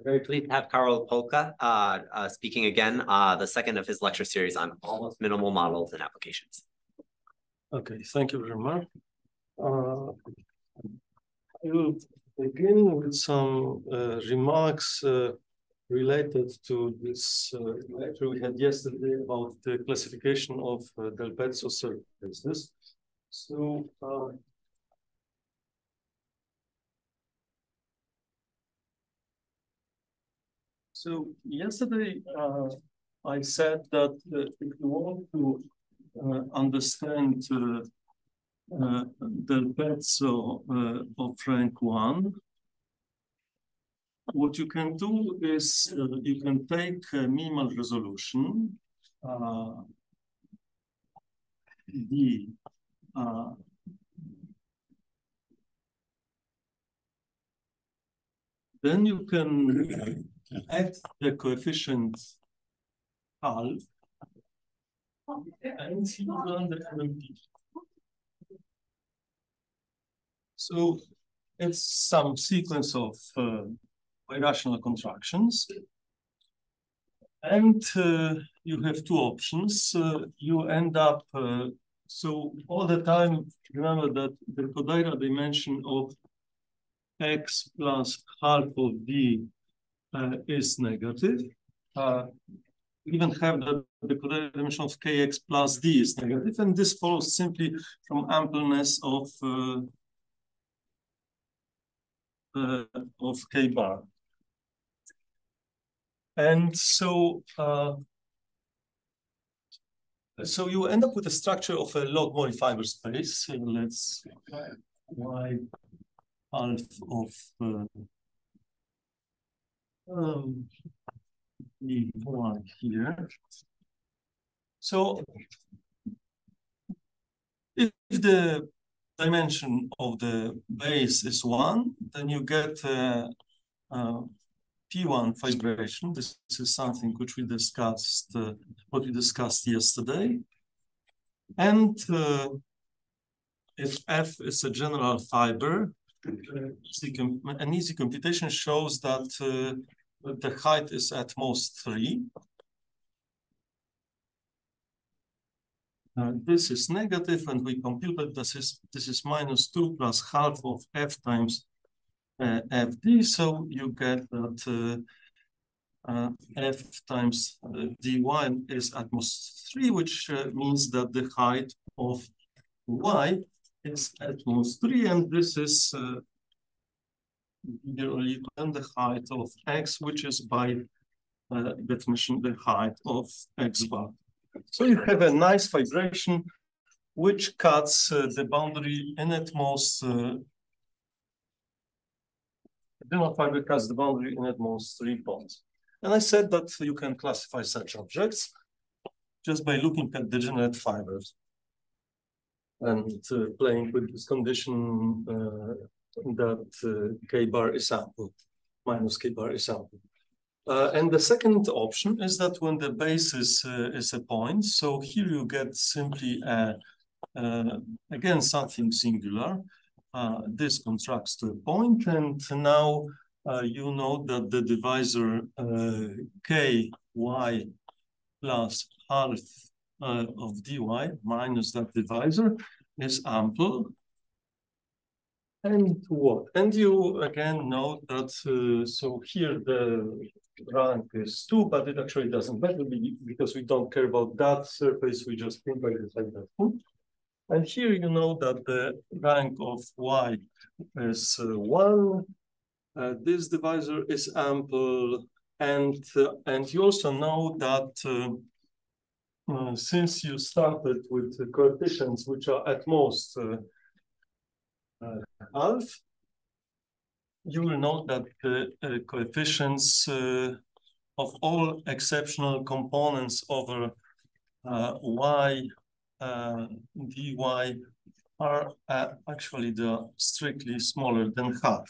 We're very pleased to have Karol Palka speaking again, the second of his lecture series on almost minimal models and applications. Okay, thank you very much. I will begin with some remarks related to this lecture we had yesterday about the classification of Del Pezzo surfaces. So yesterday I said that if you want to understand Del Pezzo of rank 1, what you can do is you can take minimal resolution D then you can add the coefficient half and you run the MMP. So it's some sequence of birational contractions. And you have two options. You end up, so all the time, remember that the Kodaira dimension of x plus half of d is negative. We even have that the Kodaira dimension of kx plus d is negative, and this follows simply from ampleness of k bar. And so so you end up with a structure of a log modifier space. So let's y half of y here. So if the dimension of the base is 1, then you get P1 fibration. This is something which we discussed, what we discussed yesterday. And if F is a general fiber, an easy computation shows that the height is at most 3. This is negative, and we compute that this is minus 2 plus half of F times FD. So you get that F times dy is at most 3, which means that the height of y is at most 3, and this is and the height of x, which is by definition the height of x bar. So you have a nice fibration which cuts the boundary in at most general fiber cuts the boundary in at most 3 points. And I said that you can classify such objects just by looking at degenerate fibers and playing with this condition that k bar is ample, minus k bar is ample. And the second option is that when the base is a point, so here you get simply again something singular. This contracts to a point, and now you know that the divisor ky plus half of dy minus that divisor is ample. And what? And you again note that so here the rank is 2, but it actually doesn't matter because we don't care about that surface. We just think by the fact that. And here you know that the rank of y is 1. This divisor is ample, and you also know that since you started with coefficients which are at most half, you will note that the coefficients of all exceptional components over y dy are actually strictly smaller than half.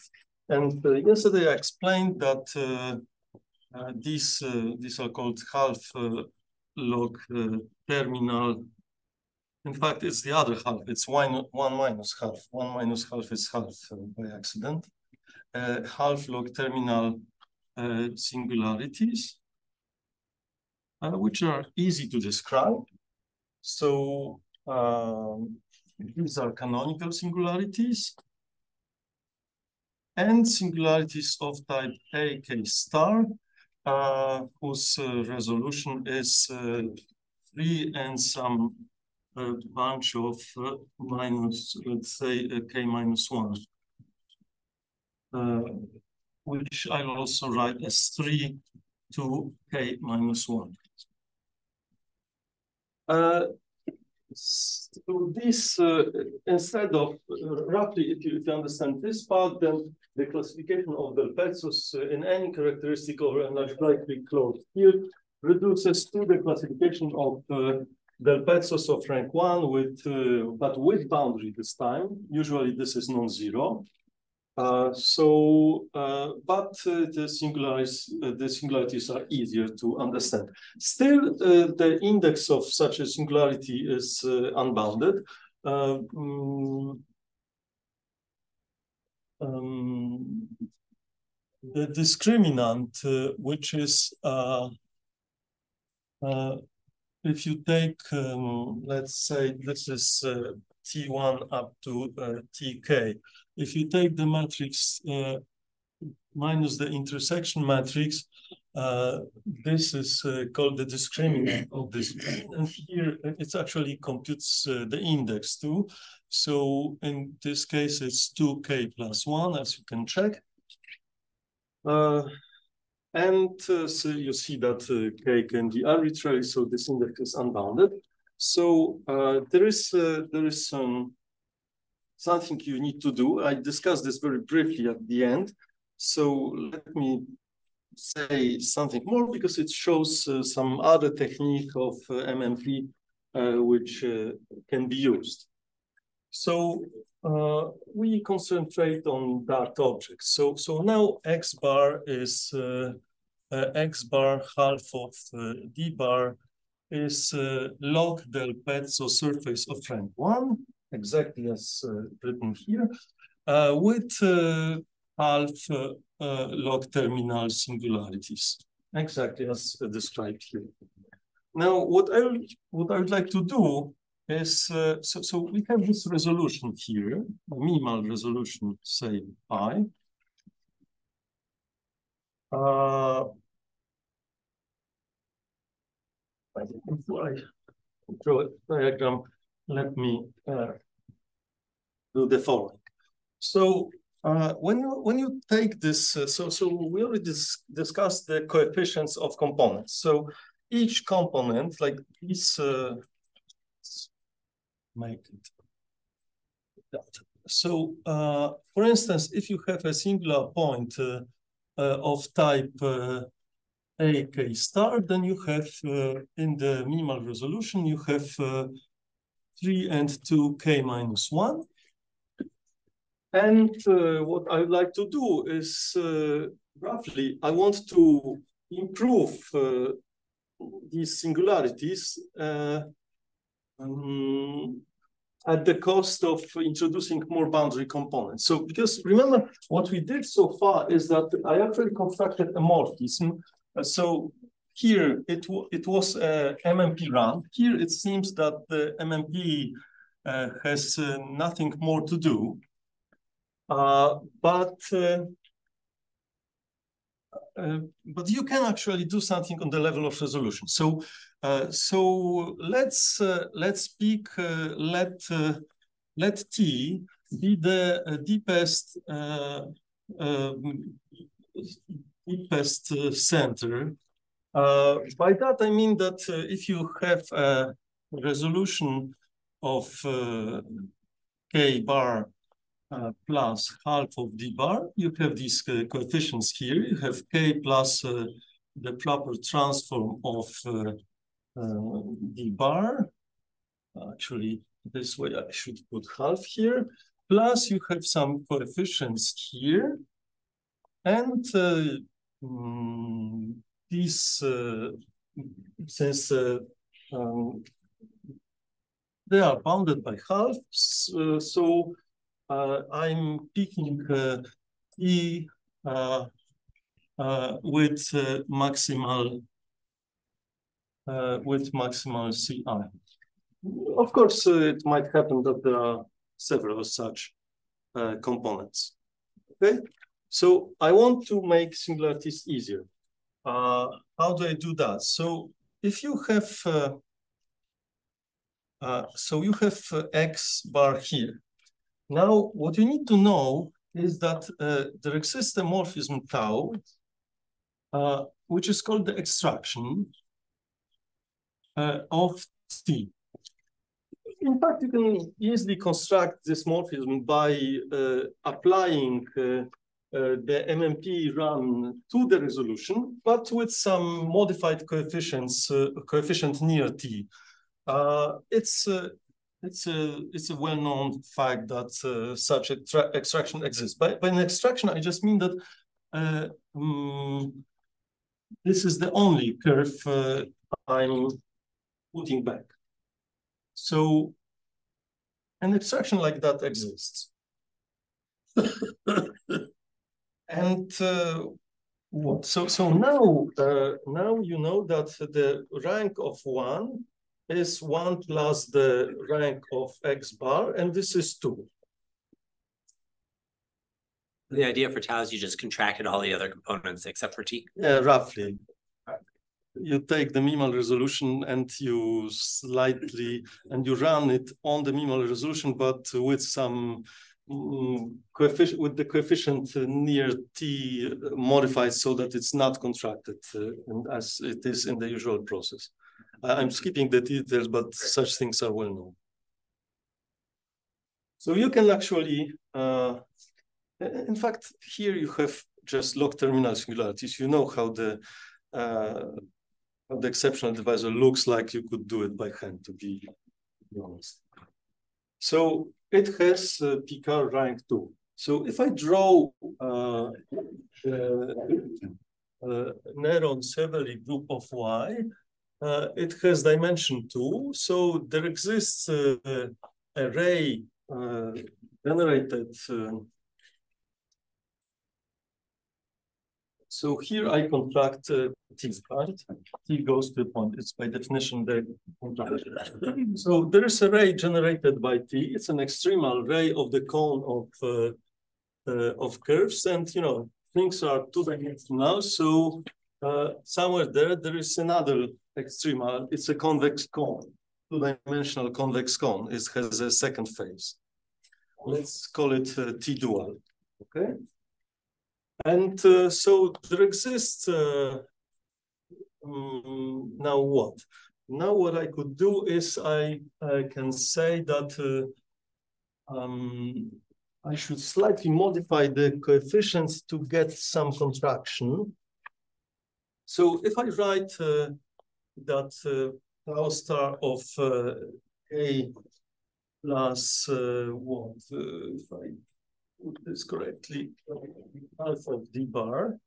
And yesterday I explained that these are called half log terminal. In fact, it's the other half. It's one minus half. 1 minus half is half by accident. Half log terminal singularities, which are easy to describe. So these are canonical singularities and singularities of type AK star, whose resolution is 3 and some bunch of minus, let's say, k minus 1, which I'll also write as 3 to k minus 1. So this, instead of roughly, if you understand this part, then the classification of the Pezzos in any characteristic over an acyclic closed field reduces to the classification of the Pezzos of rank 1 with, but with boundary this time. Usually this is non-zero. But the singularities are easier to understand. Still, the index of such a singularity is unbounded. The discriminant, which is if you take, let's say this is T1 up to Tk. If you take the matrix minus the intersection matrix, this is called the discriminant of this. And here it actually computes the index too. So in this case, it's 2k plus 1, as you can check. So you see that k can be arbitrary, so this index is unbounded. So there is something you need to do. I discussed this very briefly at the end. So let me say something more because it shows some other technique of MMP which can be used. So we concentrate on Dart objects. So now X bar is X bar half of D bar is log del Pezzo surface of rank 1, exactly as written here, with half log terminal singularities, exactly as described here. Now, what I would like to do is, so we have this resolution here, a minimal resolution, say I. Before I draw a diagram, let me do the following. So when you take this, so we already discussed the coefficients of components. So each component, like this, make it that. So for instance, if you have a singular point of type AK star, then you have in the minimal resolution, you have 3 and 2k minus 1. And what I would like to do is roughly, I want to improve these singularities at the cost of introducing more boundary components. So because remember, what we did so far is that I actually constructed a morphism. So here it was MMP run. Here it seems that the MMP has nothing more to do. But you can actually do something on the level of resolution. So let's pick let T be the deepest center. By that I mean that if you have a resolution of k bar plus half of D bar, you have these coefficients here. You have k plus the proper transform of D bar. Actually, this way I should put half here. Plus you have some coefficients here. And these, since they are bounded by half, so I'm picking E with maximal CI. Of course, it might happen that there are several such components. Okay, so I want to make singularities easier. How do I do that? So if you have X bar here. Now, what you need to know is that there exists a morphism tau, which is called the extraction of T. In fact, you can easily construct this morphism by applying the MMP run to the resolution, but with some modified coefficients, coefficient near T. It's a well-known fact that such extraction exists. By an extraction, I just mean that this is the only curve I'm putting back. So an extraction like that exists. And what? So now you know that the rank of 1 is 1 plus the rank of X bar, and this is 2. The idea for tau is you just contracted all the other components except for T? Yeah, roughly. You take the minimal resolution and you run it on the minimal resolution, but with some coefficient, with the coefficient near T modified so that it's not contracted as it is in the usual process. I'm skipping the details, but such things are well known. So you can actually, in fact, here you have just log terminal singularities. You know how the exceptional divisor looks like. You could do it by hand, to be honest. So it has Picard rank 2. So if I draw Néron-Severi group of Y, it has dimension 2. So there exists an array generated. So here I contract T, right? T goes to the point. It's by definition the contraction. So there is an array generated by T. It's an extremal array of the cone of curves, and you know things are two-dimensional. So somewhere there is another extremal. It's a convex cone, two-dimensional convex cone. It has a second phase. Let's call it T dual. Okay. And so there exists, now what? Now what I could do is I can say that I should slightly modify the coefficients to get some contraction. So if I write that tau star of A plus what, if I put this correctly, alpha of D bar,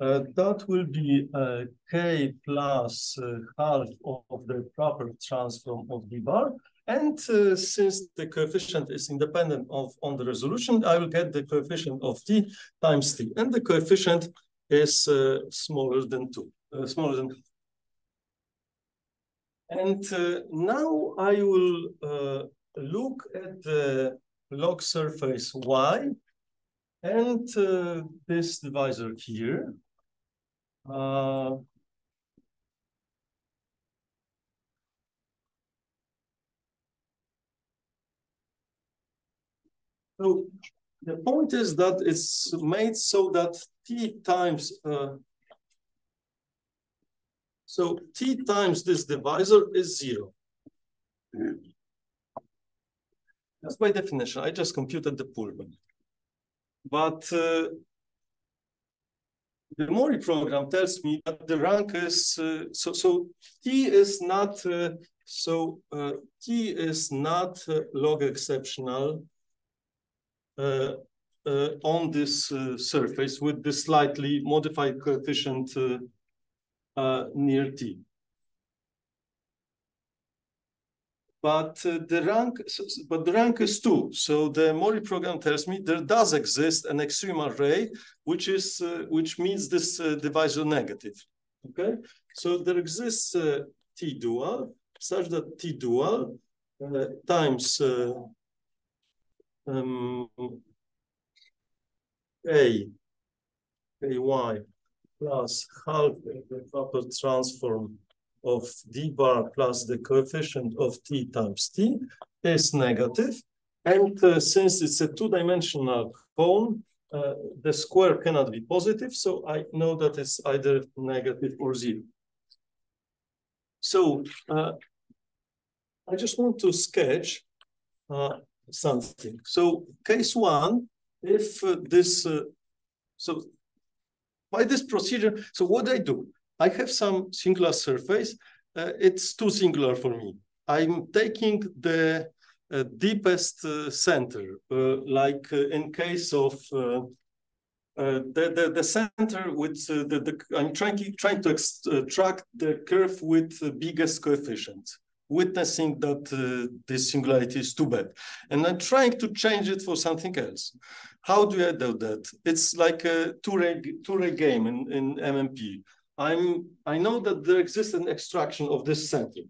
that will be K plus half of the proper transform of D bar. And since the coefficient is independent on the resolution, I will get the coefficient of T times T. And the coefficient is smaller than 2, smaller than. And now I will look at the log surface Y and this divisor here. So the point is that it's made so that T times so T times this divisor is 0. That's by definition. I just computed the pullback. But the Mori program tells me that the rank is so T is not T is not log exceptional on this surface with the slightly modified coefficient near T. but the rank is 2. So the Mori program tells me there does exist an extreme array, which means this divisor negative. Okay, so there exists T dual such that T dual times A y plus half the proper transform of d bar plus the coefficient of t times t is negative. And since it's a two-dimensional cone, the square cannot be positive. So I know that it's either negative or 0. So I just want to sketch something. So case 1, if so by this procedure, so what I do? I have some singular surface. It's too singular for me. I'm taking the deepest center, like in case of the center with I'm trying to extract the curve with the biggest coefficient, witnessing that this singularity is too bad. And I'm trying to change it for something else. How do I do that? It's like a two-ray game in MMP. I know that there exists an extraction of this center.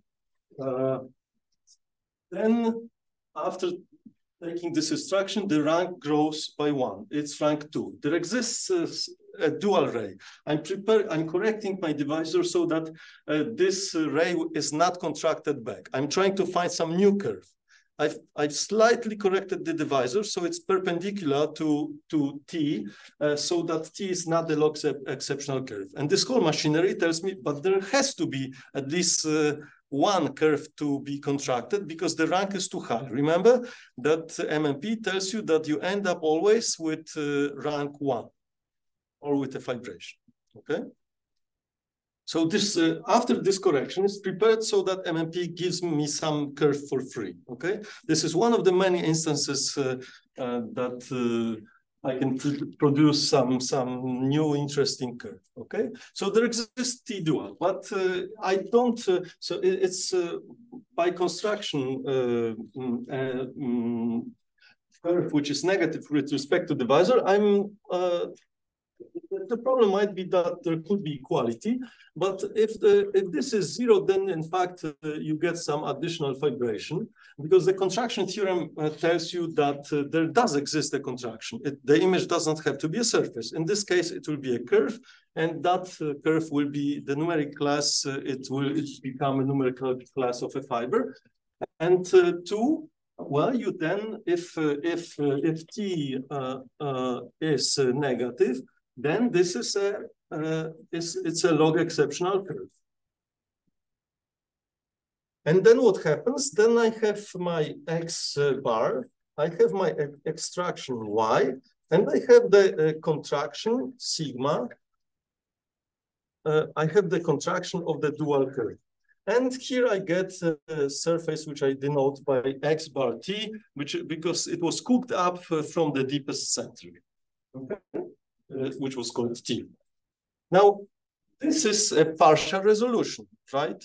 Then after taking this extraction, the rank grows by 1. It's rank 2. There exists a dual ray. I'm correcting my divisor so that this ray is not contracted back. I'm trying to find some new curve. I've slightly corrected the divisor so it's perpendicular to t, so that t is not the log exceptional curve. And this whole machinery tells me, but there has to be at least one curve to be contracted because the rank is too high. Remember that MMP tells you that you end up always with rank 1 or with a vibration, okay? So this after this correction is prepared so that MMP gives me some curve for free, okay? This is one of the many instances that I can produce some new interesting curve, okay? So there exists T dual, but I don't, so it's by construction curve which is negative with respect to divisor. The problem might be that there could be equality, but if this is 0, then in fact you get some additional vibration because the contraction theorem tells you that there does exist a contraction. The image doesn't have to be a surface. In this case, it will be a curve, and that curve will be the numeric class. It will become a numerical class of a fiber. And 2, well, you then if t is negative, then this is it's a log exceptional curve. And then what happens? Then I have my x bar, I have my extraction y, and I have the contraction sigma. I have the contraction of the dual curve. And here I get a surface which I denote by x bar t, because it was cooked up from the deepest center. Okay. Which was called T. Now, this is a partial resolution, right?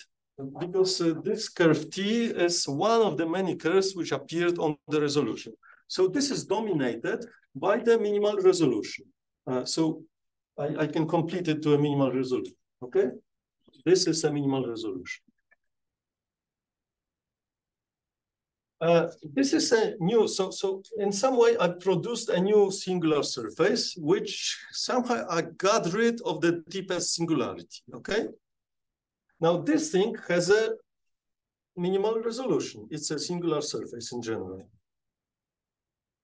Because this curve T is one of the many curves which appeared on the resolution. So this is dominated by the minimal resolution. So I can complete it to a minimal resolution, okay? This is a minimal resolution. This is a new, so in some way I produced a new singular surface, which somehow I got rid of the deepest singularity, okay? Now this thing has a minimal resolution. It's a singular surface in general.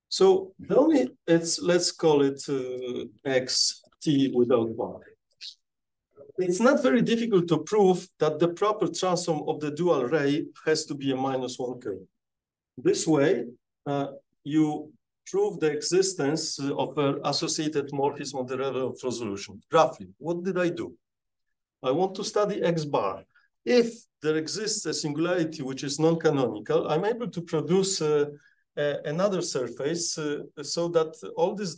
So the only, let's call it xt without bar. It's not very difficult to prove that the proper transform of the dual ray has to be a -1 curve. This way, you prove the existence of an associated morphism on the level of resolution. Roughly, what did I do? I want to study x bar. If there exists a singularity which is non-canonical, I'm able to produce another surface so that all this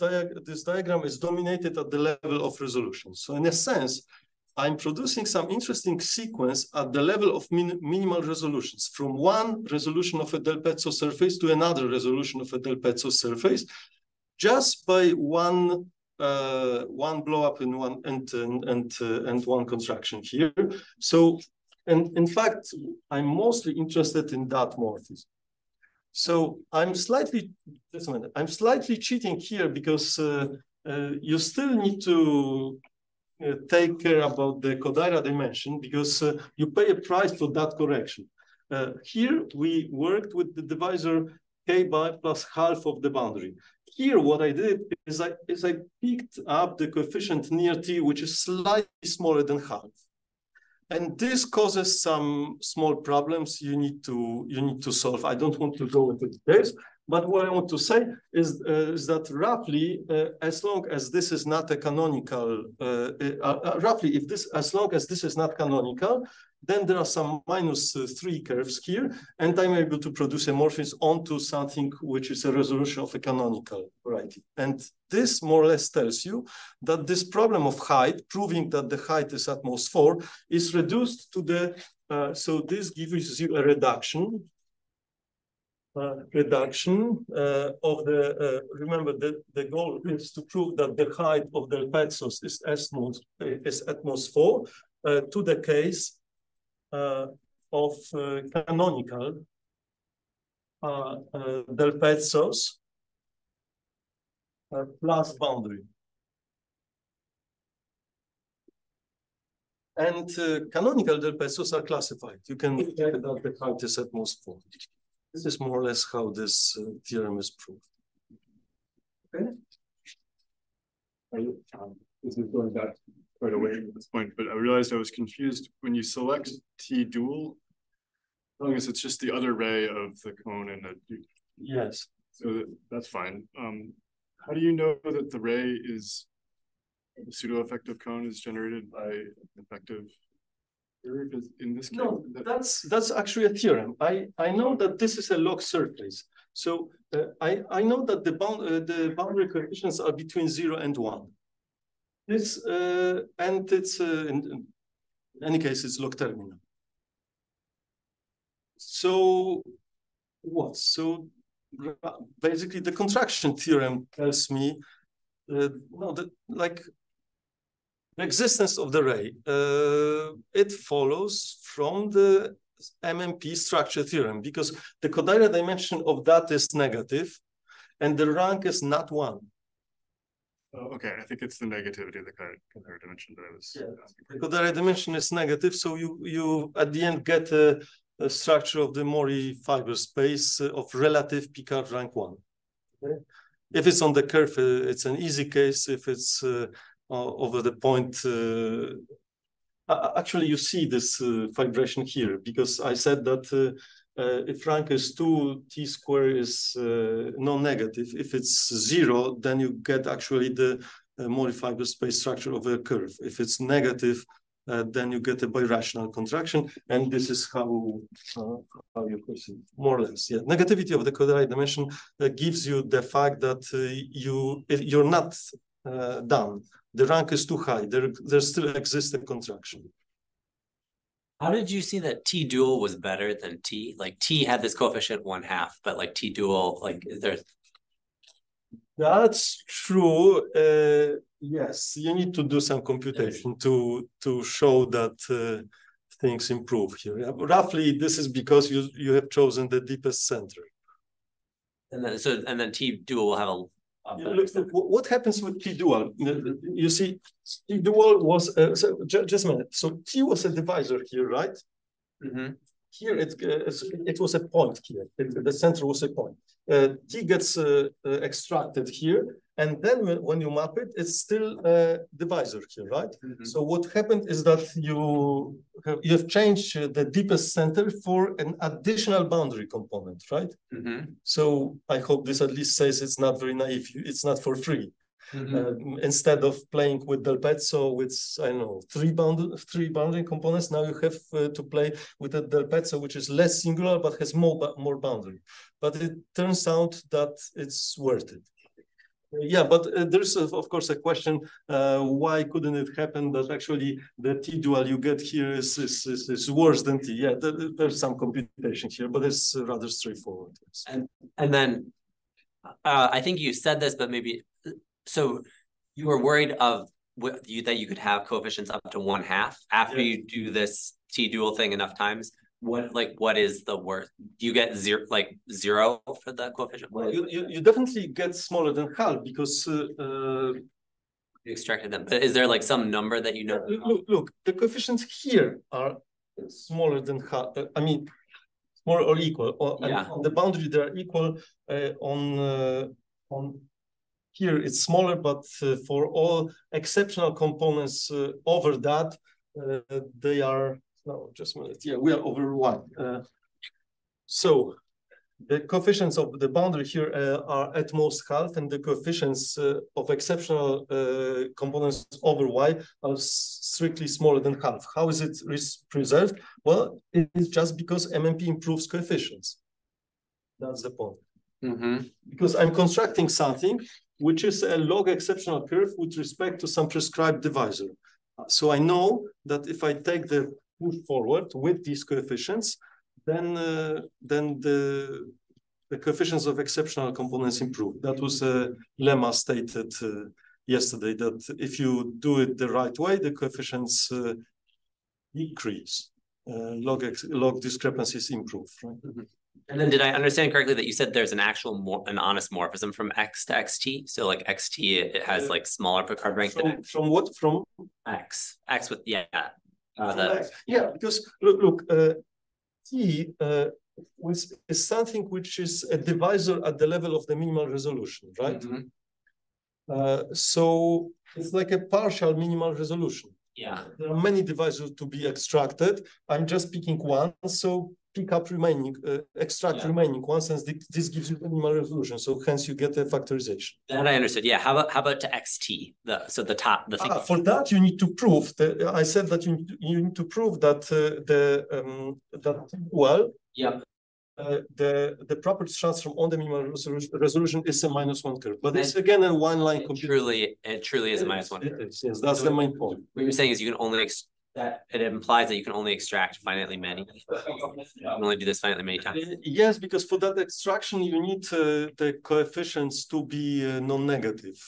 diagram is dominated at the level of resolution. So in a sense, I'm producing some interesting sequence at the level of minimal resolutions, from one resolution of a Del Pezzo surface to another resolution of a Del Pezzo surface, just by one blow up in one and one contraction here. So, and in fact, I'm mostly interested in that morphism. So I'm slightly cheating here because you still need to take care about the Kodaira dimension because you pay a price for that correction. Here we worked with the divisor k by plus half of the boundary. Here what I did is I picked up the coefficient near t, which is slightly smaller than half. And this causes some small problems you need to solve. I don't want to go into details, but what I want to say is that roughly, as long as this is not a canonical, as long as this is not canonical, then there are some -3 curves here, and I'm able to produce a morphism onto something which is a resolution of a canonical variety. And this more or less tells you that this problem of height, proving that the height is at most 4, is reduced to the, so this gives you a reduction of the, remember the goal is to prove that the height of the Pezzos is at most 4, to the case of canonical Del Pezzos plus boundary. And canonical Del Pezzos are classified. You can check that the height is at most 4. This is more or less how this theorem is proved. Okay. This is going back quite away at this point, but I realized I was confused when you select T dual. As long as it's just the other ray of the cone and the. Yes. So that's fine. How do you know that the ray is the pseudo-effective cone is generated by effective? In this case, no, that's actually a theorem. I know that this is a log surface. So I know that the boundary coefficients are between 0 and 1. This and it's in any case it's log terminal. So what? So basically the contraction theorem tells me no, that like the existence of the ray, it follows from the MMP structure theorem because the Kodaira dimension of that is negative and the rank is not 1. Oh, okay, I think it's the negativity of the Kodaira dimension that I was asking. The Kodaira dimension is negative, so you at the end get a structure of the Mori fiber space of relative Picard rank 1. Okay? If it's on the curve, it's an easy case. If it's over the point, actually you see this vibration here because I said that if rank is 2, t square is non-negative. If it's 0, then you get actually the Mori fiber space structure of a curve. If it's negative, then you get a birational contraction, and this is how you proceed, more or less. Yeah, negativity of the Kodaira dimension gives you the fact that you're not done. The rank is too high. There still exists a contraction. How did you see that T dual was better than T? Like T had this coefficient 1/2, but like T dual, like is there? That's true. Yes, you need to do some computation to show that things improve here. Yeah, roughly, this is because you have chosen the deepest center. And then T dual will have a. Look, what happens with T dual? You see, T dual was so just a minute. So T was a divisor here, right? Mm-hmm. Here it was a point here. The center was a point. T gets extracted here, and then when you map it, it's still a divisor here, right? Mm-hmm. So what happened is that you have changed the deepest center for an additional boundary component, right? Mm-hmm. So I hope this at least says it's not very naive. It's not for free. Mm-hmm. Instead of playing with Del Pezzo with, I don't know, three boundary components, now you have to play with a Del Pezzo which is less singular but has more boundary. But it turns out that it's worth it. Yeah, but there's of course a question: why couldn't it happen that actually the T dual you get here is worse than T? Yeah, there's some computation here, but it's rather straightforward. Yes. And then I think you said this, but maybe so you were worried of that you could have coefficients up to 1/2 after you do this T dual thing enough times. What is the worst? Do you get zero for the coefficient? Well, you definitely get smaller than half because you extracted them. But is there like some number that you know? Look, the coefficients here are smaller than half. I mean, smaller or equal. On the boundary, they are equal. On here, it's smaller, but for all exceptional components over that, they are. No, just a minute. Yeah, we are over 1. So the coefficients of the boundary here are at most half, and the coefficients of exceptional components over y are strictly smaller than half. How is it preserved? Well, it's just because MMP improves coefficients. That's the point. Because I'm constructing something which is a log exceptional curve with respect to some prescribed divisor. So I know that if I take the push forward with these coefficients, then the coefficients of exceptional components improve. That was a lemma stated yesterday, that if you do it the right way, the coefficients decrease. Log discrepancies improve, right? And then did I understand correctly that you said there's an an honest morphism from X to XT? So like XT, it has like smaller Picard rank than X. From what? From X. X with, yeah. Yeah, because look, T is something which is a divisor at the level of the minimal resolution, right? So it's like a partial minimal resolution. Yeah. There are many divisors to be extracted. I'm just picking one, so pick up remaining, extract remaining ones, and this gives you the minimal resolution. So hence you get a factorization. That I understood. Yeah. How about to XT? The top. For that you need to prove that. I said that you need to prove that the property transform on the minimal resolution is a -1 curve, but it's again a one-line computation. It truly is a -1 curve. Yes, that's the main point. What you're saying is you can only it implies that you can only extract finitely many. You can only do this finitely many times. Yes, because for that extraction you need the coefficients to be non-negative.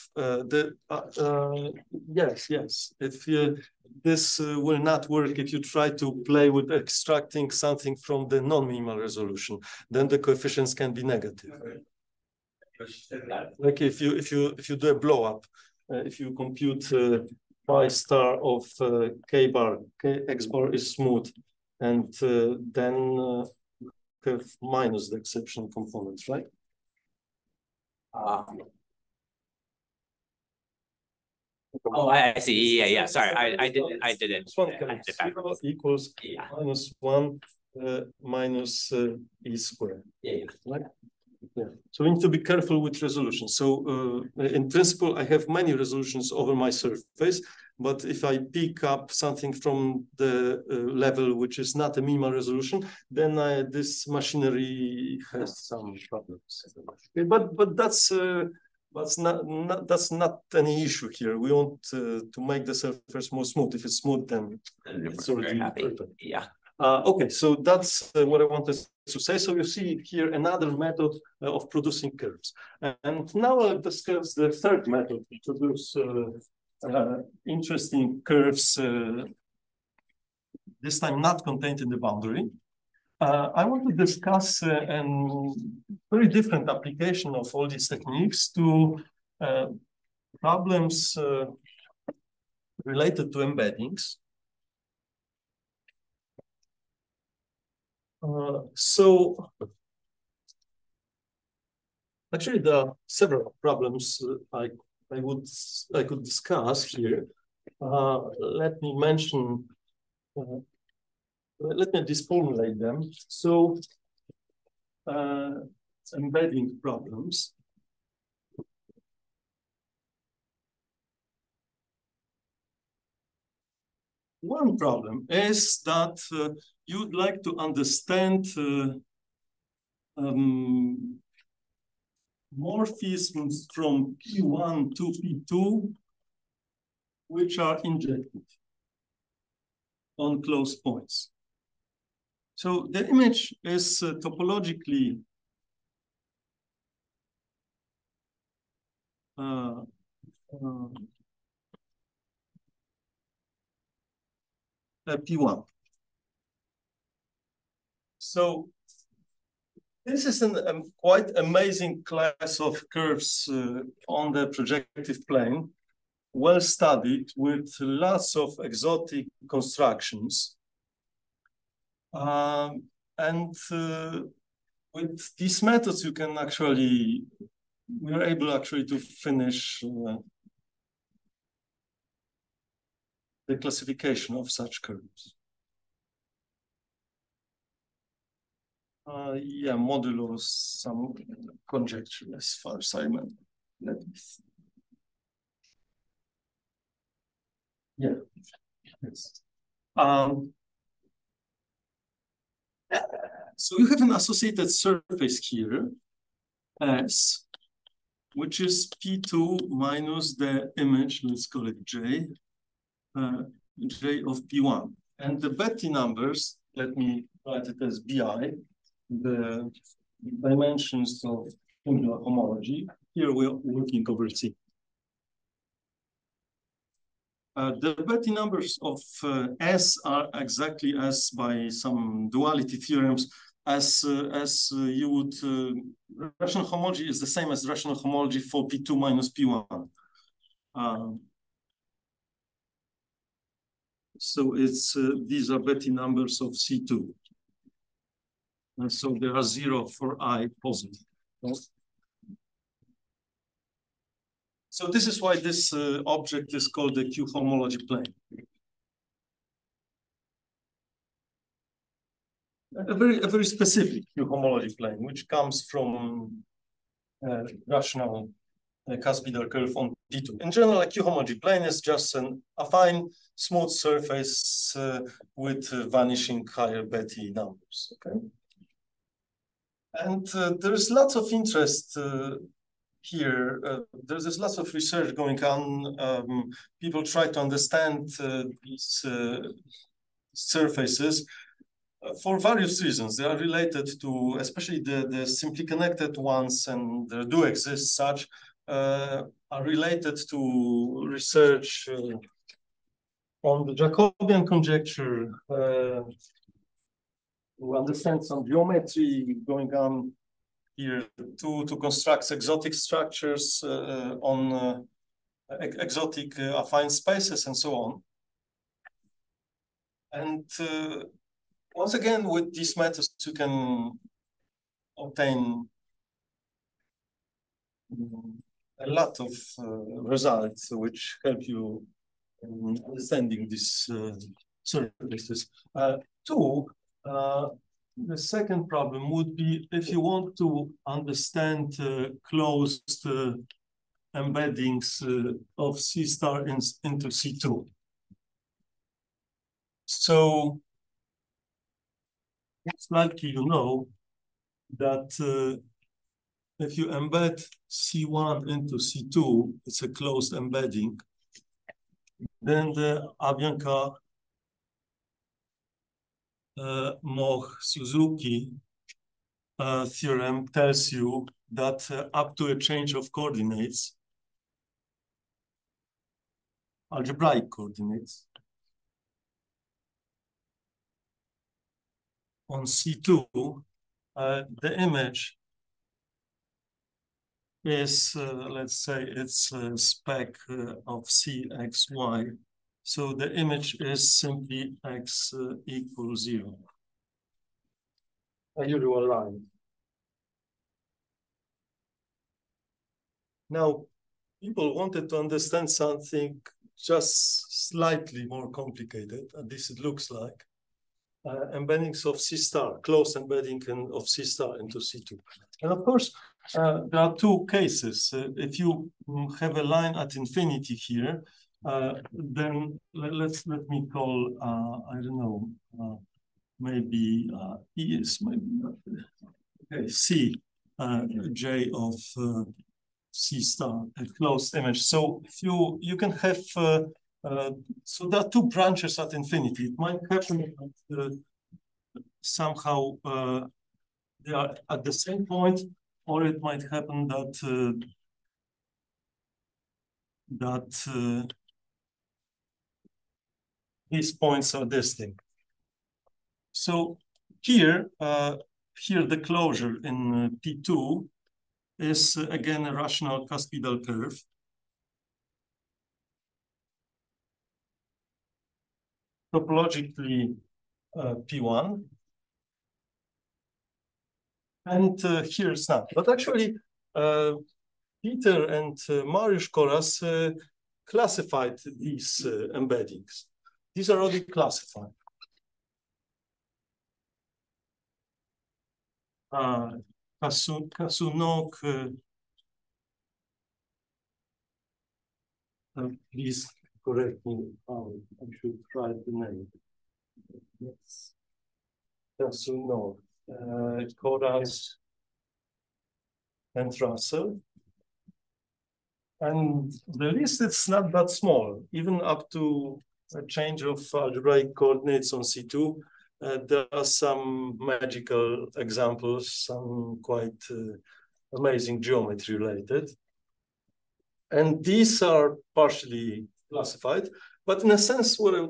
Yes. If this will not work if you try to play with extracting something from the non-minimal resolution, then the coefficients can be negative. Like if you do a blow up, if you compute pi star of k bar, x bar is smooth, and then have minus the exceptional components, right? Oh, I see. Yeah. Sorry, I did it. Equals -1 minus e squared. Yeah. Right? Yeah. So we need to be careful with resolution. So in principle, I have many resolutions over my surface, but if I pick up something from the level which is not a minimal resolution, then this machinery has some problems. But that's not any issue here. We want to make the surface more smooth. If it's smooth, then it's already perfect. Yeah. Okay, so that's what I wanted to say. So you see here another method of producing curves. And now I'll discuss the third method to produce interesting curves, this time not contained in the boundary. I want to discuss a very different application of all these techniques to problems related to embeddings. So actually there are several problems I could discuss here. Let me mention, let me just formulate them. So embedding problems. One problem is that you'd like to understand morphisms from P1 to P2, which are injected on closed points. So the image is topologically a P1. So this is a quite amazing class of curves on the projective plane, well studied with lots of exotic constructions. And with these methods, we are able actually to finish the classification of such curves. Yeah, modulo some conjecture as far as I remember. Let me see. Yeah. Yes. So you have an associated surface here, S, which is P2 minus the image, let's call it J, J of P1. And the Betti numbers, let me write it as BI, the dimensions of similar homology. Here we're working over C. The Betti numbers of S are exactly as by some duality theorems as you would, rational homology is the same as rational homology for P2 minus P1. So it's these are Betti numbers of C2. And so there are 0 for I positive. So this is why this object is called the Q homology plane. A very specific Q homology plane, which comes from rational cuspidal curve on P2. In general, a Q homology plane is just a fine, smooth surface with vanishing higher Betti numbers. Okay, and there is lots of interest here. There's lots of research going on. People try to understand these surfaces. For various reasons. They are related to, especially the simply connected ones, and there do exist such, are related to research on the Jacobian conjecture, to understand some geometry going on here, to construct exotic structures on exotic affine spaces and so on. And once again, with these methods, you can obtain a lot of results which help you in understanding these surfaces. The second problem would be if you want to understand closed embeddings of C star into C2. So it's likely you know that if you embed C1 into C2, it's a closed embedding. Then the Abianca Moch-Suzuki theorem tells you that up to a change of coordinates, algebraic coordinates, on C2, the image is, let's say, it's a spec of CXY. So the image is simply X equals 0. A usual line. Now, people wanted to understand something just slightly more complicated, and this it looks like. Embeddings of C star, close embedding of C star into C2. And of course, there are two cases. If you have a line at infinity here, then let me call, I don't know, maybe E is maybe not, okay, C J of C star, a closed image. So if you can have so there are two branches at infinity. It might happen that somehow they are at the same point, or it might happen that these points are distinct. So here the closure in P2 is again a rational cuspidal curve. Topologically P1. And here it's not. But actually, Peter and Mariusz Koras classified these embeddings. These are already classified. Kasunok, please correct me. I should write the name. Yes. Kasunok, Koras, and Russell. And the list is not that small, even up to a change of algebraic coordinates on C2. There are some magical examples, some quite amazing geometry related. And these are partially classified. But in a sense, what I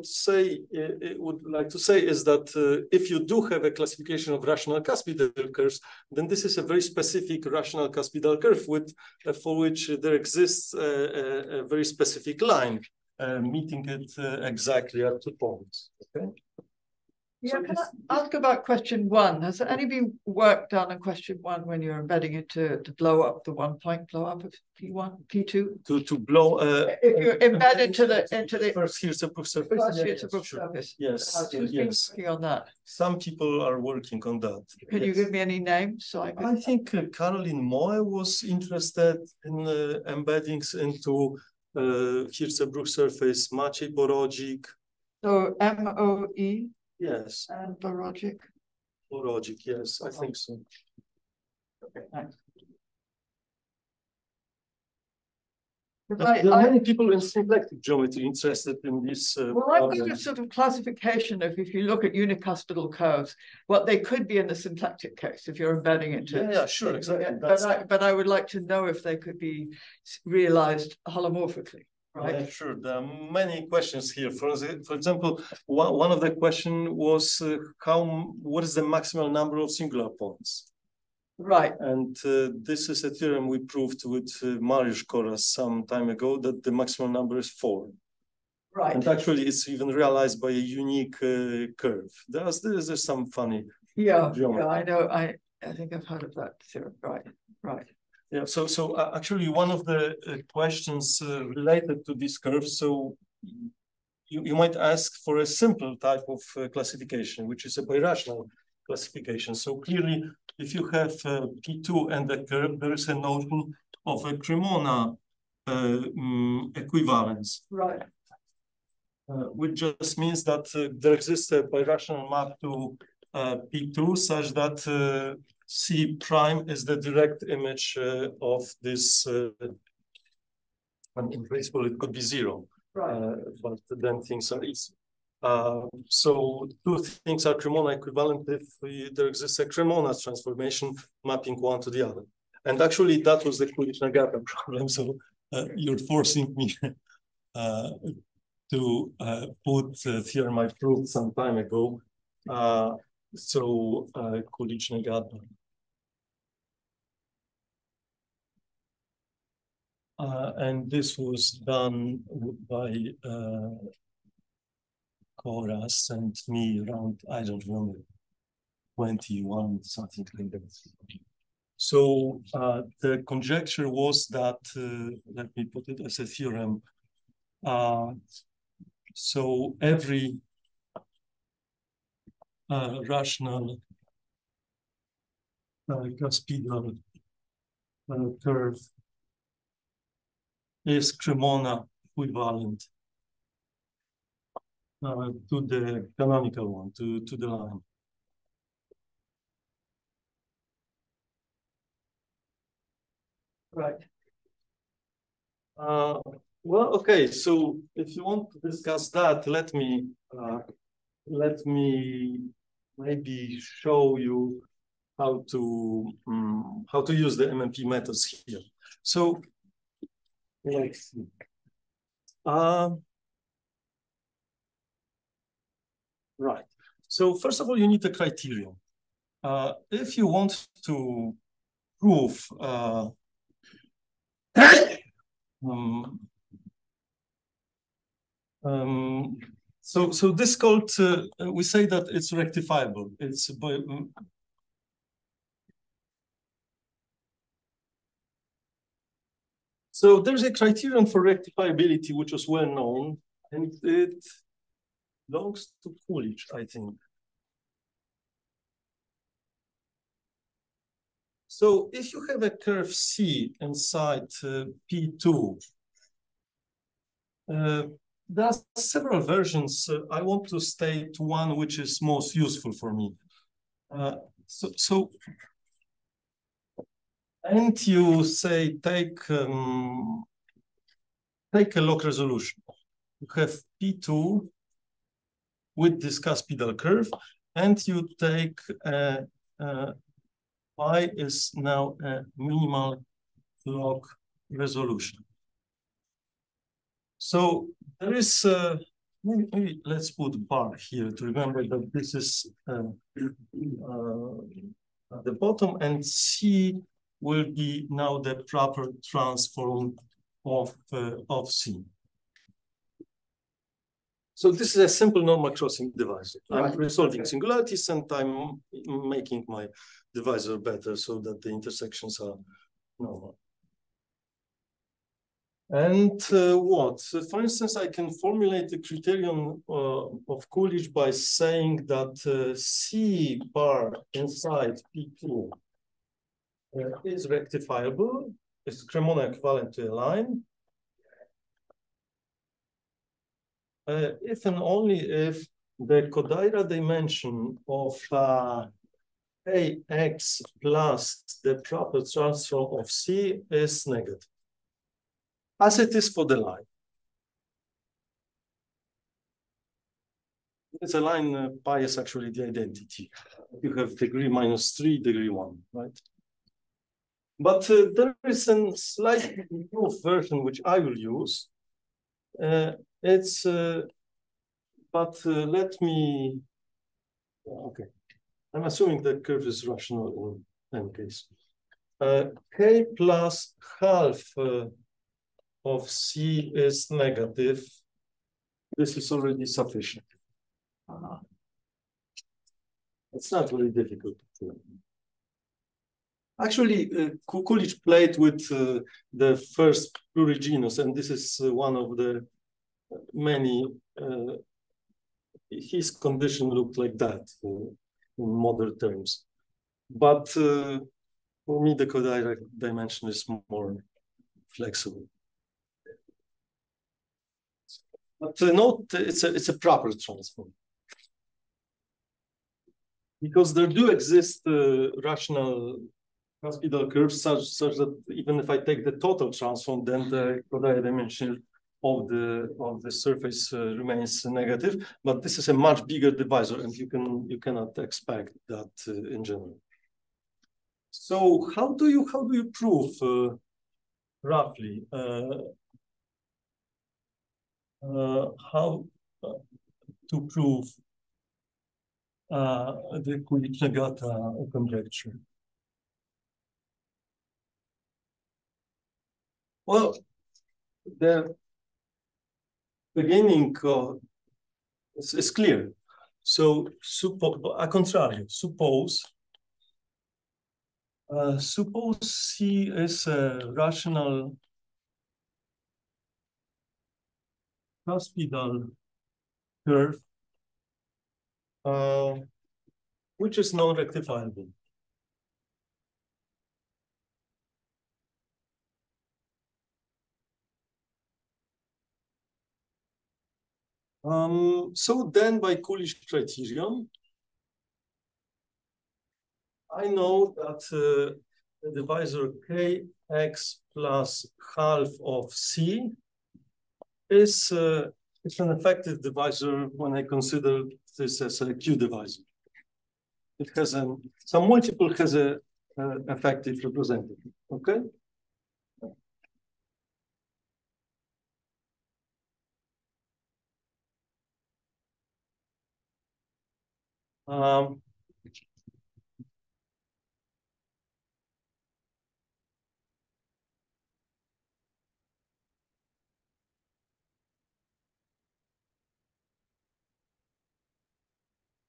would like to say is that if you do have a classification of rational cuspidal curves, then this is a very specific rational cuspidal curve for which there exists a very specific line meeting it exactly at 2 points. Okay. Yeah, can I ask about question 1? Has there any been work done on question 1 when you're embedding it to blow up the 1 point blow up of P1, P2? To blow if you embed into the first here's a proof surface. Here's a proof surface. Yes, Who's been working on that? Some people are working on that. Can you give me any names so I can? I think Caroline Moe was interested in embeddings into here's a proof surface. Maciej Borodzik. So MOE. Yes. And Borodzik. Borodzik, yes, I think so. Okay, thanks. There are many people in symplectic geometry interested in this. Well, I've got a sort of classification of, if you look at unicuspidal curves, what they could be in the symplectic case if you're embedding it. Yeah, sure, exactly. But I would like to know if they could be realized holomorphically. Right. Yeah, sure. There are many questions here. For example, one of the questions was what is the maximal number of singular points? Right. And this is a theorem we proved with Mariusz Koras some time ago, that the maximum number is 4. Right. And actually, it's even realized by a unique curve. There's some funny. Yeah, I know. I think I've heard of that theorem. Right. Right. Yeah, so actually one of the questions related to this curve, so you might ask for a simple type of classification, which is a birational classification. So clearly, if you have P2 and a curve, there is a notion of a Cremona equivalence. Right. Which just means that there exists a birational map to P2 such that C prime is the direct image of this, and in principle it could be 0, right. But then things are easy. So 2 things are Cremona equivalent if there exists a Cremona transformation mapping one to the other. And actually that was the Kulic-Nagata problem, so you're forcing me to put the theorem I proved some time ago. So Kulic-Nagata. And this was done by Koras and me around, I don't remember, 21, something like that. So the conjecture was that, let me put it as a theorem. So every rational cuspidal curve is Cremona equivalent to the canonical one, to the line. Right. Well, okay. So if you want to discuss that, let me maybe show you how to use the MMP methods here. So let's see. Right. So first of all, you need a criterion. If you want to prove so this called we say that it's rectifiable. It's by so there's a criterion for rectifiability which was well known, and it belongs to Coolidge, I think. So if you have a curve C inside P2, there are several versions. I want to state one which is most useful for me. And you say take a log resolution. You have P2 with this cuspidal curve, and you take Y is now a minimal log resolution. So there is maybe let's put bar here to remember that this is at the bottom, and C will be now the proper transform of C. So this is a simple normal crossing divisor. I'm resolving singularities, and I'm making my divisor better so that the intersections are normal. And what? So for instance, I can formulate the criterion of Coolidge by saying that C bar inside P2 is rectifiable. It's Cremona equivalent to a line. If and only if the Kodaira dimension of AX plus the proper transform of C is negative, as it is for the line. It's a line pi is actually the identity. You have degree -3, degree 1, right? But there is a slightly improved version which I will use. Let me, okay. I'm assuming the curve is rational in any case. K plus half of C is negative. This is already sufficient. It's not very difficult. Actually, Coolidge played with the first plurigenus, and this is one of the many. His condition looked like that in modern terms. But for me, the Kodaira dimension is more flexible. But note, it's a proper transform. Because there do exist rational cuspidal curves such that even if I take the total transform, then the Kodaira dimension of the surface remains negative. But this is a much bigger divisor, and you cannot expect that in general. So how do you prove roughly how to prove the Coolidge-Nagata conjecture? Well, the beginning is clear. So a contrario, suppose C is a rational cuspidal curve which is non-rectifiable. So then by Coolidge criterion, I know that the divisor kx plus half of c is it's an effective divisor when I consider this as a Q divisor. It has some multiple has a effective representative. Okay.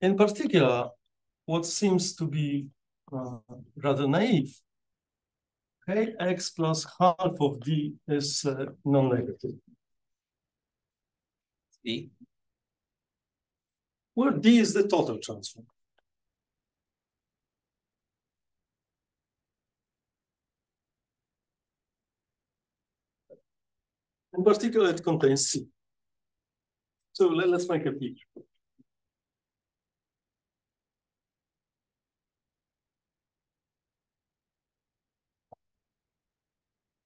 In particular, what seems to be rather naive, kx plus half of d is non-negative. D. Where d is the total transform. In particular, it contains c. So let's make a picture.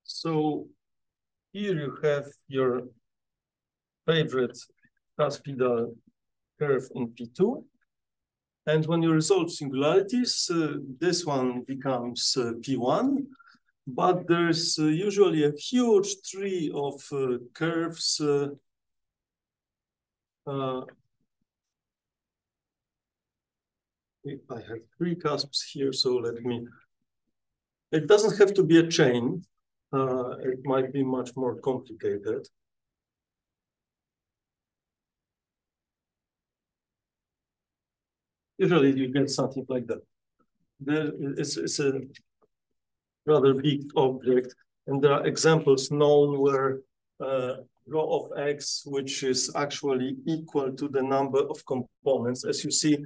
So here you have your favorite cuspidal curve in P2. And when you resolve singularities, this one becomes P1. But there's usually a huge tree of curves I have three cusps here, so let me. It doesn't have to be a chain. It might be much more complicated. Usually you get something like that. It's a rather big object, and there are examples known where rho of x, which is actually equal to the number of components. As you see,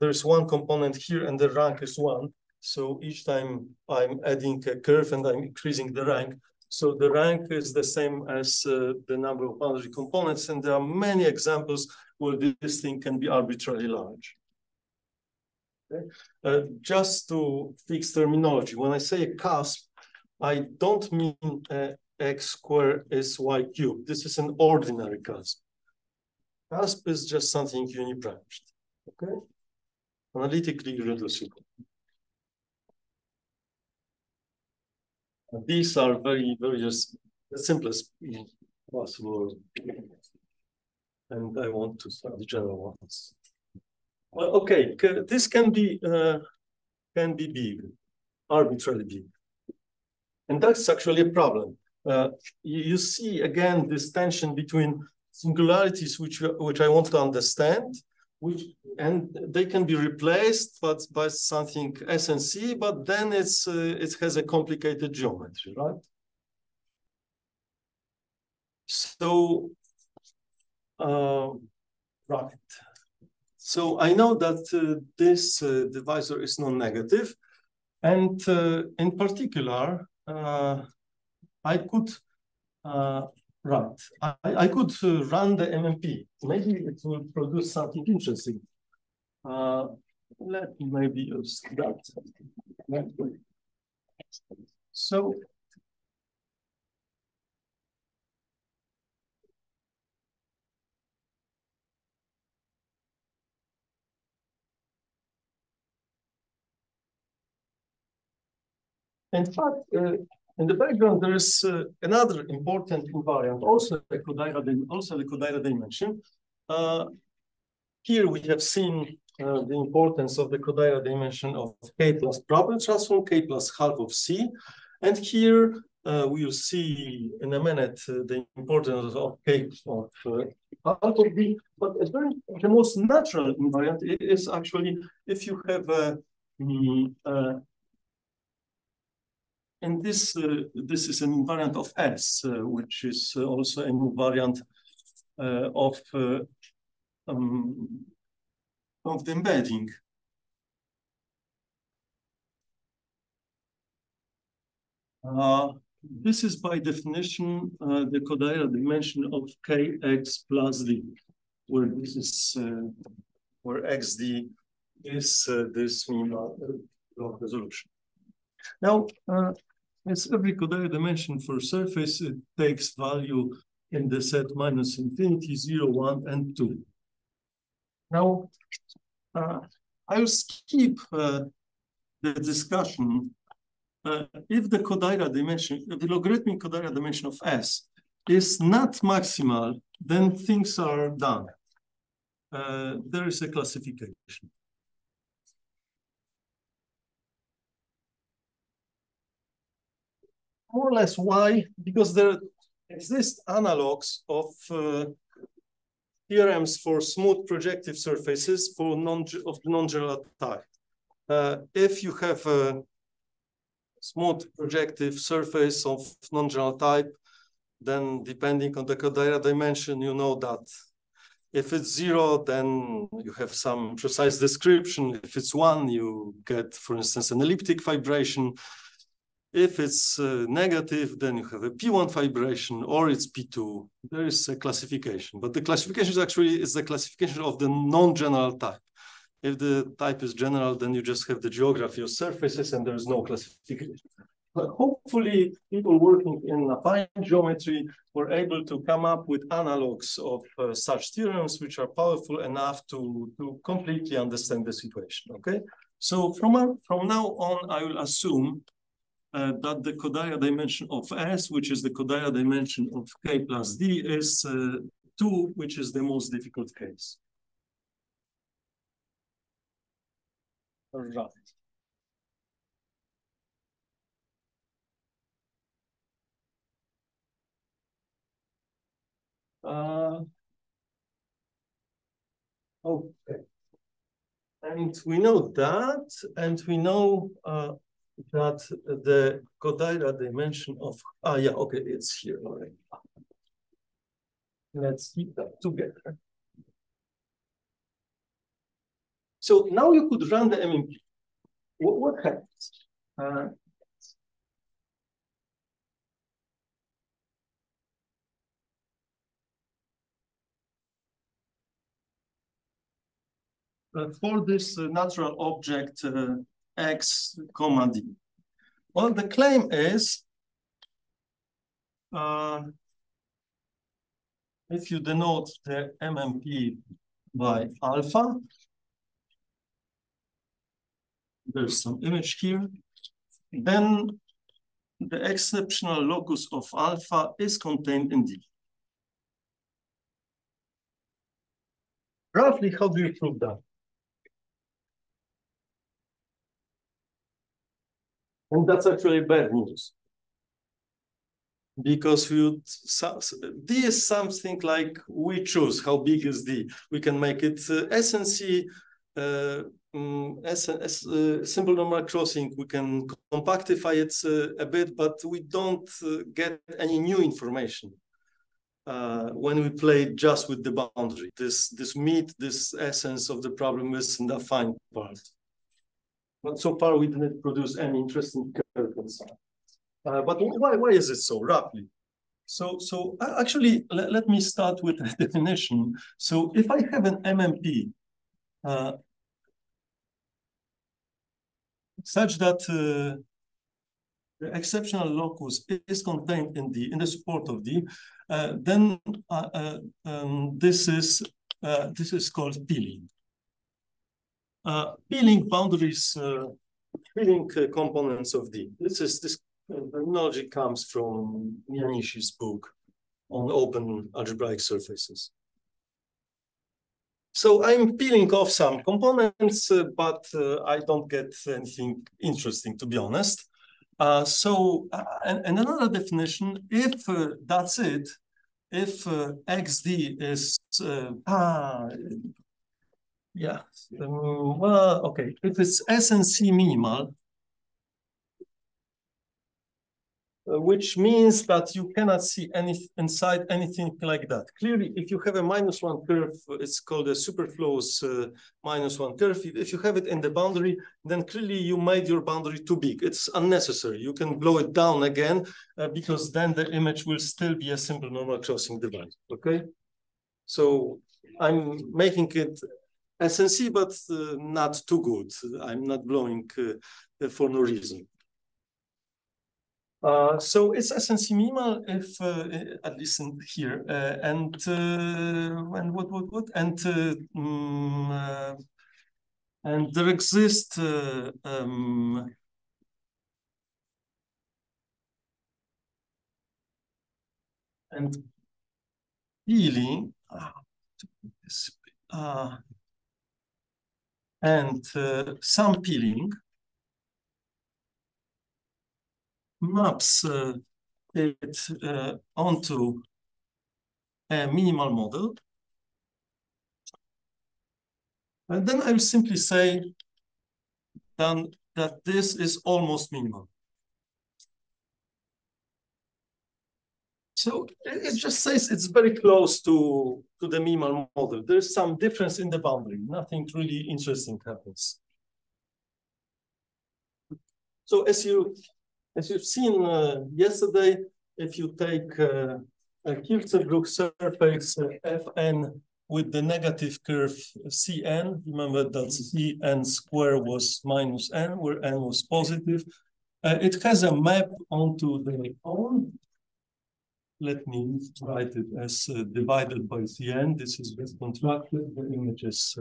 there's one component here and the rank is one. So each time I'm adding a curve and I'm increasing the rank. So the rank is the same as the number of boundary components. And there are many examples where this thing can be arbitrarily large. Okay. Just to fix terminology, when I say a cusp, I don't mean x squared is y cubed. This is an ordinary cusp. Cusp is just something unibranched. Okay, analytically irreducible. These are very just the simplest possible, and I want to start the general ones. Well, okay, this can be big, arbitrarily big, and that's actually a problem. You see again this tension between singularities, which I want to understand, and they can be replaced by something S and C, but then it has a complicated geometry, right? So, right. So I know that this divisor is non-negative, and in particular, I could I could run the MMP. Maybe it will produce something interesting. Let me maybe use that. So. In fact, in the background, there is another important invariant, also the Kodaira dimension. Here we have seen the importance of the Kodaira dimension of K plus proper transform, K plus half of C. And here we will see in a minute the importance of K of half of B. But the most natural invariant is actually if you have and this is an invariant of S, which is also an invariant of the embedding. This is by definition the Kodaira dimension of Kx plus D, where this is where XD is this minimal resolution. Now, as every Kodaira dimension for surface, it takes value in the set minus infinity, 0, 1, and 2. Now, I'll skip the discussion. If the Kodaira dimension, the logarithmic Kodaira dimension of S is not maximal, then things are done. There is a classification. More or less why? Because there exist analogs of theorems for smooth projective surfaces for non-general type. If you have a smooth projective surface of non-general type, then depending on the Kodaira dimension, you know that if it's 0, then you have some precise description. If it's 1, you get, for instance, an elliptic vibration. If it's negative, then you have a P1 vibration, or it's P2. There is a classification, but the classification is actually the classification of the non-general type. If the type is general, then you just have the geography of surfaces, and there is no classification. But hopefully, people working in affine geometry were able to come up with analogs of such theorems, which are powerful enough to completely understand the situation. Okay, so from now on, I will assume that the Kodaira dimension of S, which is the Kodaira dimension of K plus D, is 2, which is the most difficult case. All right. Okay. And we know that, and we know that the Kodaira dimension of, yeah, okay, it's here already. Let's keep that together. So now you could run the MMP. What happens? For this natural object X, comma D. Well, the claim is if you denote the MMP by alpha, there's some image here, then the exceptional locus of alpha is contained in D. Roughly, how do you prove that? And that's actually bad news. Because D is something like we choose how big is D. We can make it SNC, simple normal crossing. We can compactify it a bit, but we don't get any new information when we play just with the boundary. This essence of the problem is in the affine part. But so far, we didn't produce any interesting curve inside. But why is it so roughly? So actually, let me start with a definition. So if I have an MMP such that the exceptional locus is contained in D, in the support of D, then this is called peeling. Peeling boundaries, peeling components of D. This terminology comes from Miyanishi's book on open algebraic surfaces. So I'm peeling off some components, but I don't get anything interesting, to be honest. And another definition, if that's it, if XD is, well, okay, if it's SNC minimal, which means that you cannot see inside anything like that. Clearly, if you have a -1 curve, it's called a superfluous -1 curve. If you have it in the boundary, then clearly you made your boundary too big. It's unnecessary. You can blow it down again because then the image will still be a simple normal crossing device, okay? So I'm making it SNC, but not too good. I'm not blowing for no reason. So it's essentially minimal if at least in here and what and there exists and peeling and some peeling maps it onto a minimal model. And then I will simply say then that this is almost minimal. So it just says it's very close to the minimal model. There's some difference in the boundary. Nothing really interesting happens. So as you've seen yesterday, if you take a Kirchhoff surface Fn with the negative curve Cn, remember that Cn square was minus n, where n was positive. It has a map onto the cone. Let me write it as divided by Cn. This is contracted. The image is.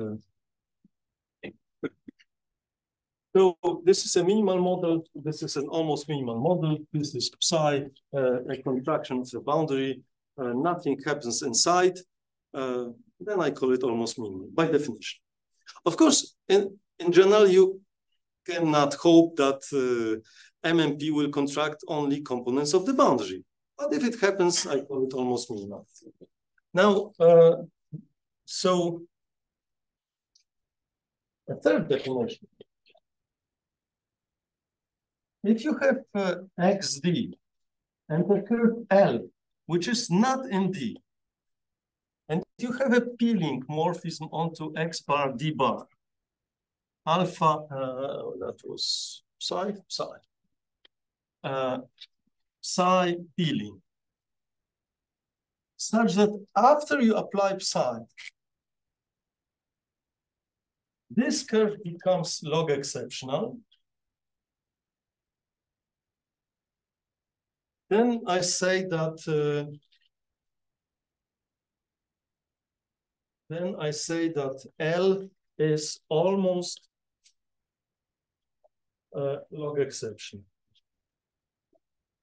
So this is a minimal model. This is an almost minimal model. This is psi, a contraction of the boundary. Nothing happens inside. Then I call it almost minimal by definition. Of course, in general, you cannot hope that MMP will contract only components of the boundary. But if it happens, I call it almost minimal. Now, so a third definition. If you have XD and a curve L, which is not in D, and you have a peeling morphism onto X bar, D bar, alpha, that was psi, psi peeling, such that after you apply psi, this curve becomes log exceptional. Then I say that L is almost log exception.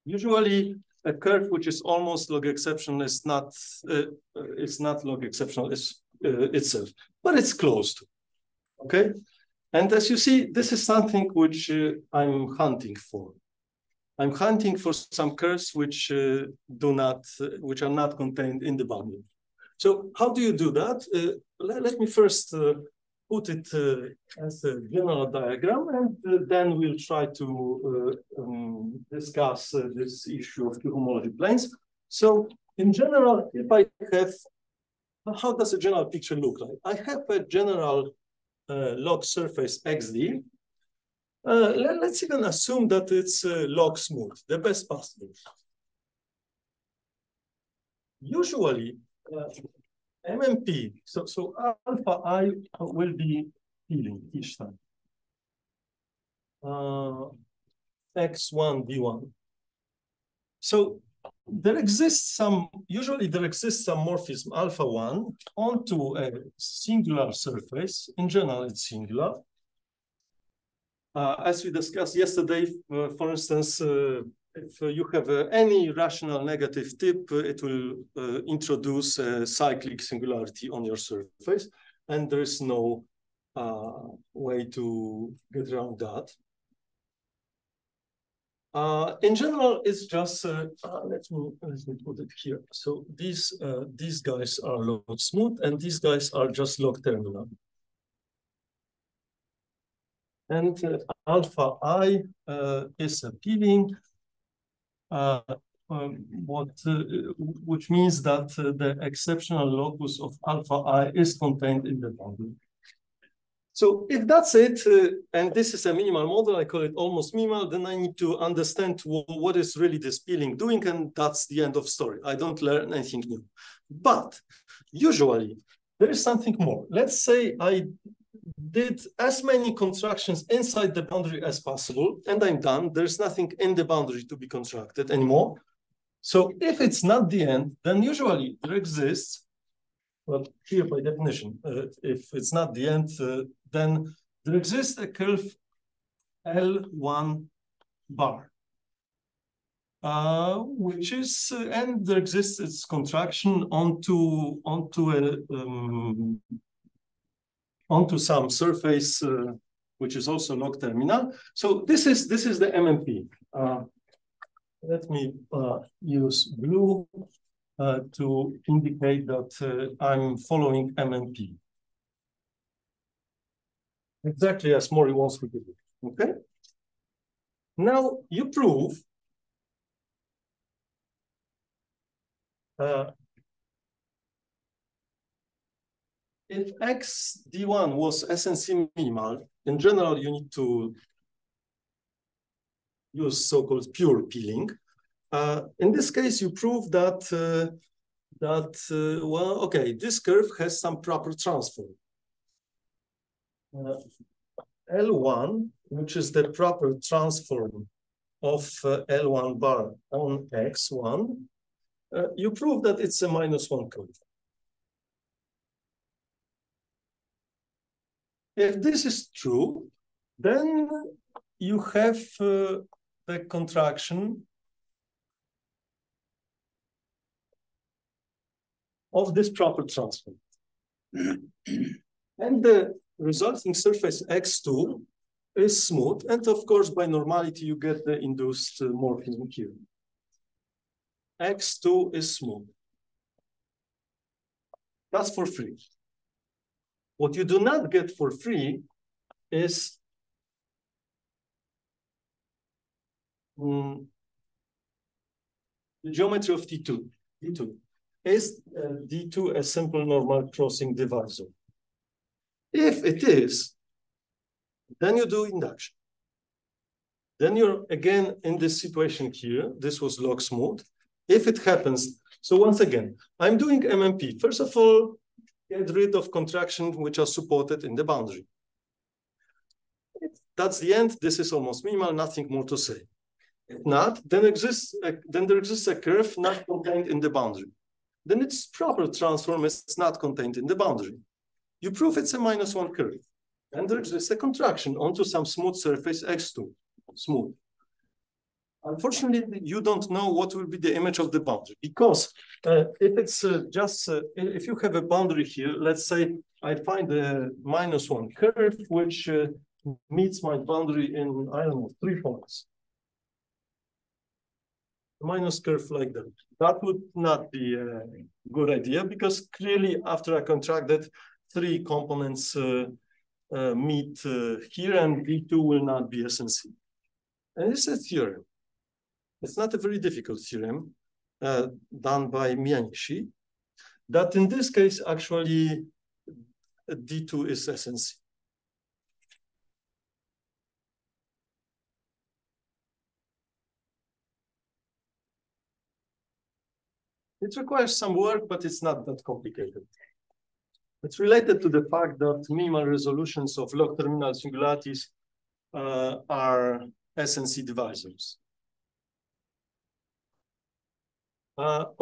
Usually, a curve which is almost log exceptional is not log exceptional itself, but it's close to. Okay, and as you see, this is something which I'm hunting for. I'm hunting for some curves which which are not contained in the boundary. So how do you do that? Let me first put it as a general diagram, and then we'll try to discuss this issue of two homology planes. So in general, if I have, how does a general picture look like? I have a general log surface XD. Let's even assume that it's log smooth, the best possible. Usually, MMP, so alpha I will be peeling each time. X1, D1. So there exists usually there exists some morphism alpha 1 onto a singular surface. In general, it's singular. As we discussed yesterday, for instance, if you have any rational negative tip, it will introduce a cyclic singularity on your surface, and there is no way to get around that. In general, it's just let me put it here. So these guys are log smooth, and these guys are just log terminal. And alpha I is a peeling, which means that the exceptional locus of alpha I is contained in the boundary. So if that's it, and this is a minimal model, I call it almost minimal, then I need to understand what is really this peeling doing, and that's the end of story. I don't learn anything new. But usually, there is something more. Let's say I did as many contractions inside the boundary as possible, and I'm done. There's nothing in the boundary to be contracted anymore. So if it's not the end, then usually there exists, well, here by definition, if it's not the end, then there exists a curve L1 bar, which is, and there exists its contraction onto some surface, which is also log terminal. So this is the MMP. Let me use blue to indicate that I'm following MMP. Exactly as Mori wants me to do. Okay. Now you prove if X D1 was SNC minimal, in general, you need to use so-called pure peeling. In this case, you prove that, well, okay, this curve has some proper transform. L1, which is the proper transform of L1 bar on X1, you prove that it's a -1 curve. If this is true, then you have the contraction of this proper transform. And the resulting surface X2 is smooth. And of course, by normality, you get the induced morphism here. X2 is smooth. That's for free. What you do not get for free is the geometry of D2. Is D2 a simple normal crossing divisor? If it is, then you do induction. Then you're again in this situation here. This was log smooth. If it happens, so once again, I'm doing MMP. First of all, get rid of contraction which are supported in the boundary. That's the end. This is almost minimal, nothing more to say. If not, then there exists a curve not contained in the boundary. Then its proper transform is not contained in the boundary. You prove it's a -1 curve. And there exists a contraction onto some smooth surface X2, smooth. Unfortunately, you don't know what will be the image of the boundary, because if it's if you have a boundary here, let's say I find a -1 curve, which meets my boundary in, I don't know, 3 points. Minus curve like that. That would not be a good idea, because clearly after I contracted, 3 components meet here, and D2 will not be SNC. And it's a theorem. It's not a very difficult theorem done by Miyanishi, that in this case, actually, D2 is SNC. It requires some work, but it's not that complicated. It's related to the fact that minimal resolutions of log terminal singularities are SNC divisors.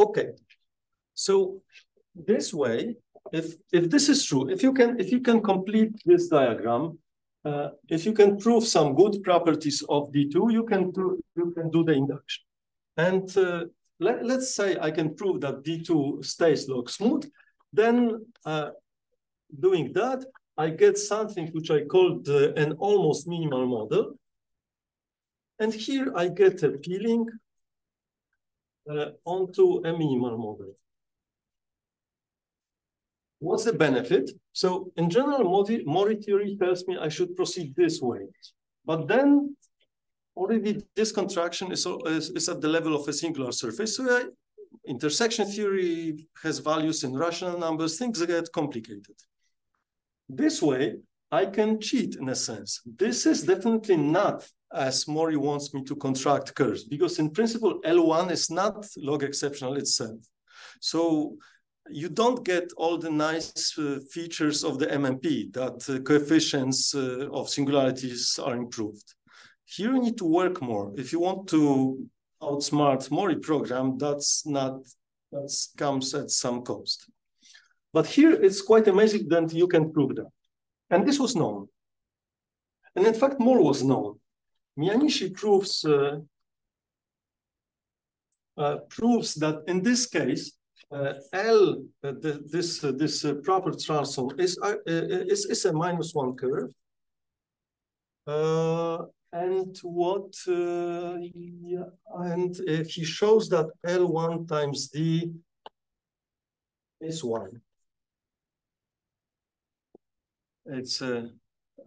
Okay, so this way, if this is true, if you can complete this diagram, if you can prove some good properties of D2, you can do the induction. And let's say I can prove that D2 stays log smooth, then doing that, I get something which I called an almost minimal model. And here I get a peeling onto a minimal model. What's the benefit? So in general, Mori theory tells me I should proceed this way. But then already this contraction is at the level of a singular surface. So intersection theory has values in rational numbers. Things get complicated. This way, I can cheat in a sense. This is definitely not as Mori wants me to contract curves, because in principle, L1 is not log exceptional itself. So you don't get all the nice features of the MMP, that coefficients of singularities are improved. Here you need to work more. If you want to outsmart Mori program, that comes at some cost. But here it's quite amazing that you can prove that. And this was known. And in fact, more was known. Miyanishi proves that in this case, this proper transform is a -1 curve. And what he shows that L1 times D is 1. It's a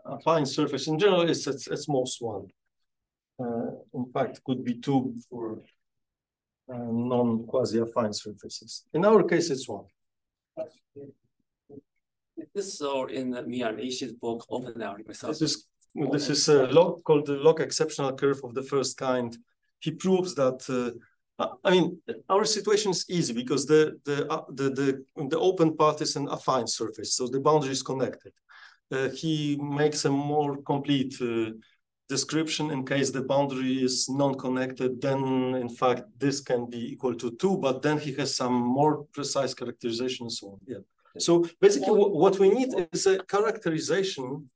affine surface. In general, it's most 1. In fact, could be 2 for non-quasi-affine surfaces. In our case, it's 1. This is all in the Miyanishi's book, Open Theory. This is a log called the log exceptional curve of the first kind. He proves that. I mean, our situation is easy because the open part is an affine surface, so the boundary is connected. He makes a more complete description in case the boundary is non-connected, then in fact this can be equal to 2, but then he has some more precise characterization and so on. Yeah. So basically what we need is a characterization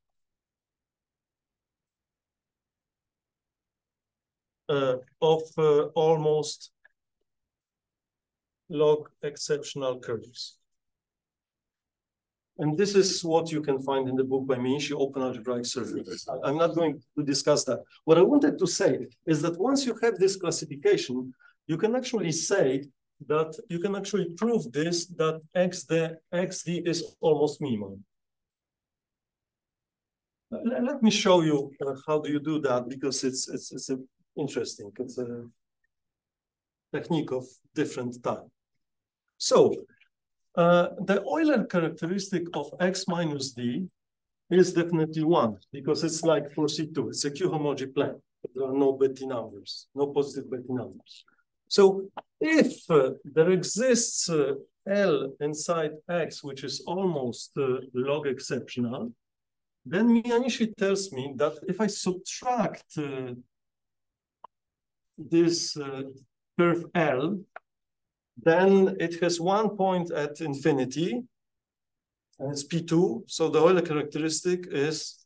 of almost log exceptional curves. And this is what you can find in the book by Miyanishi, Open Algebraic Surfaces. I'm not going to discuss that. What I wanted to say is that once you have this classification, you can actually say that you can actually prove this, that XD is almost minimal. Let me show you how do you do that, because it's interesting. It's a technique of different time. So the Euler characteristic of X minus D is definitely 1, because it's like for C2, it's a Q-homology plane. There are no Betty numbers, no positive Betty numbers. So if there exists L inside X, which is almost log exceptional, then Miyanishi tells me that if I subtract this curve L, then it has 1 point at infinity, and it's P2. So the Euler characteristic is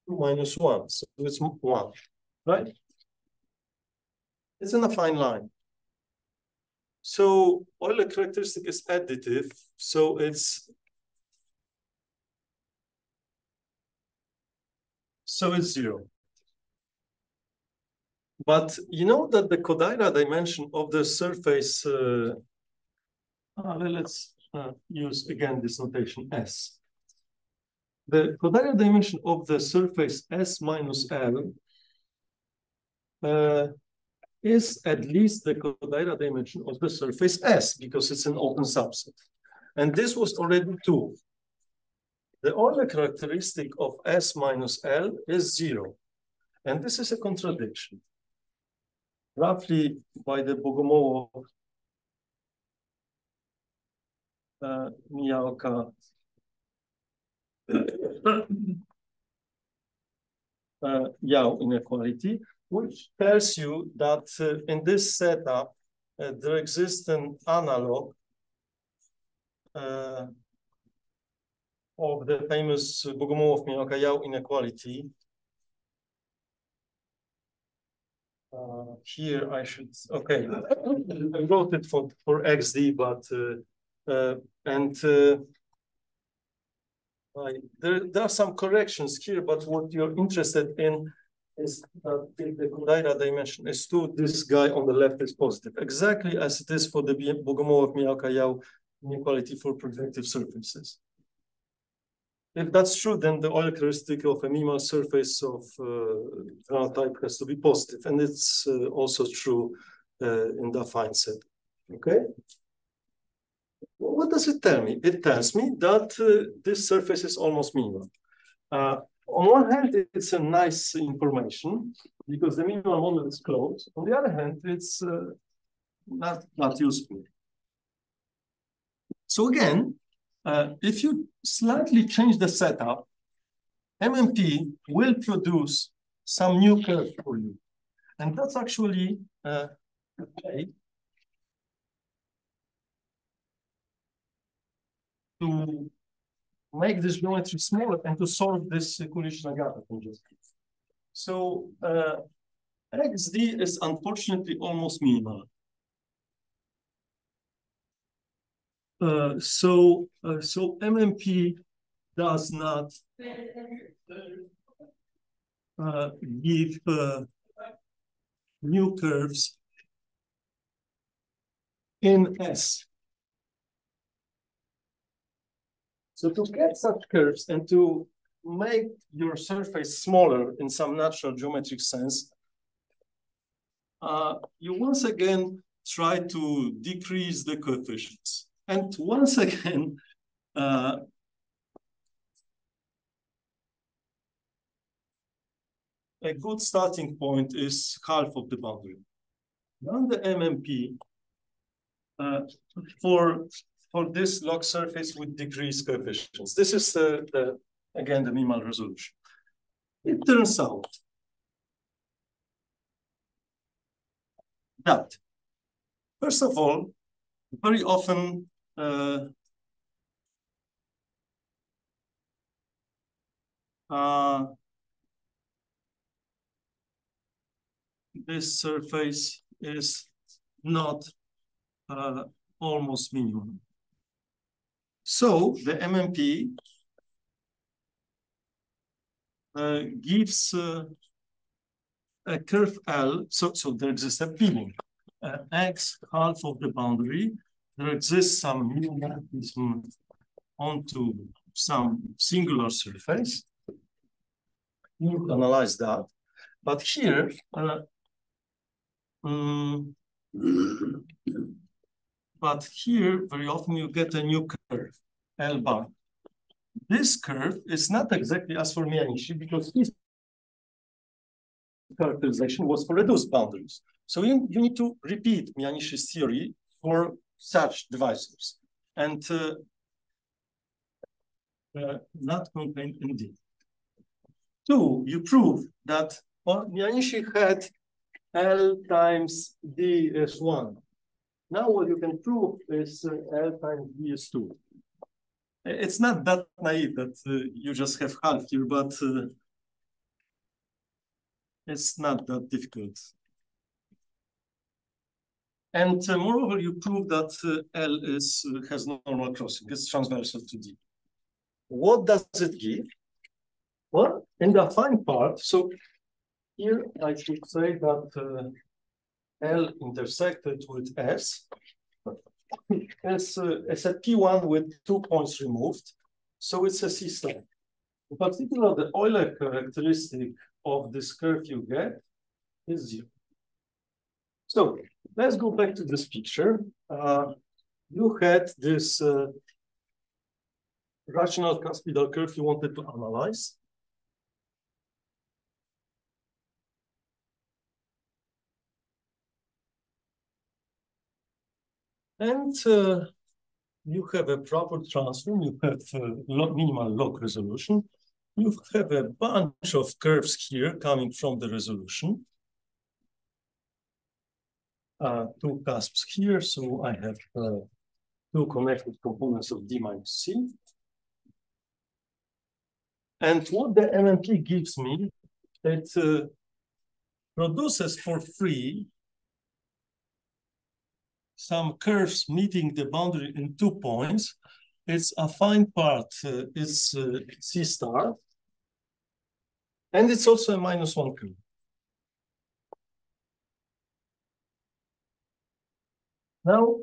-1. So it's 1, right? It's in a fine line. So Euler characteristic is additive. So it's So it's 0. But you know that the Kodaira dimension of the surface, let's use again this notation S. The Kodaira dimension of the surface S minus L is at least the Kodaira dimension of the surface S, because it's an open subset. And this was already 2. The Euler characteristic of S minus L is 0. And this is a contradiction. Roughly by the Bogomolov, Miyaoka, Yao inequality, which tells you that in this setup, there exists an analog of the famous Bogomolov-Miyaoka-Yao inequality. Here I should, okay, I wrote it for XD, but, there are some corrections here, but what you're interested in is that the Kodaira dimension is 2, this guy on the left is positive, exactly as it is for the Bogomolov-Miyaoka-Yao inequality for projective surfaces. If that's true, then the Euler characteristic of a minimal surface of general type has to be positive, and it's also true in the affine set. Okay. What does it tell me? It tells me that this surface is almost minimal. on one hand, it's a nice information because the minimal model is closed. On the other hand, it's not useful. So again, if you slightly change the setup, MMP will produce some new curve for you. And that's actually a way to make this geometry smaller and to solve this collision-Agata congestion. So XD is unfortunately almost minimal. So MMP does not give new curves in S. So to get such curves and to make your surface smaller in some natural geometric sense, you once again try to decrease the coefficients. And once again, a good starting point is half of the boundary. On the MMP, for this log surface with decreased coefficients, this is again the minimal resolution. It turns out that, first of all, very often this surface is not almost minimum. So the MMP gives a curve L, so there exists a P1, X half of the boundary. There exists some minimalism onto some singular surface. You analyze that. But here, very often you get a new curve, L bar. This curve is not exactly as for Miyanishi because his characterization was for reduced boundaries. So you need to repeat Miyanishi's theory for such divisors and not contained in D. Two, you prove that Miyanishi had L times D is 1. Now what you can prove is L times D is 2. It's not that naive that you just have half here, but it's not that difficult. And moreover, you prove that L has normal crossing. It's transversal to D. What does it give? Well, in the affine part, so here I should say that L intersected with S is a P1 with 2 points removed. So it's a C star. In particular, the Euler characteristic of this curve you get is 0. So let's go back to this picture. You had this rational cuspidal curve you wanted to analyze. And you have a proper transform, you have minimal log resolution. You have a bunch of curves here coming from the resolution. Two cusps here, so I have two connected components of D minus C. And what the MMP gives me, it produces for free some curves meeting the boundary in 2 points. It's a fine part, it's C star. And it's also a -1 curve. Now,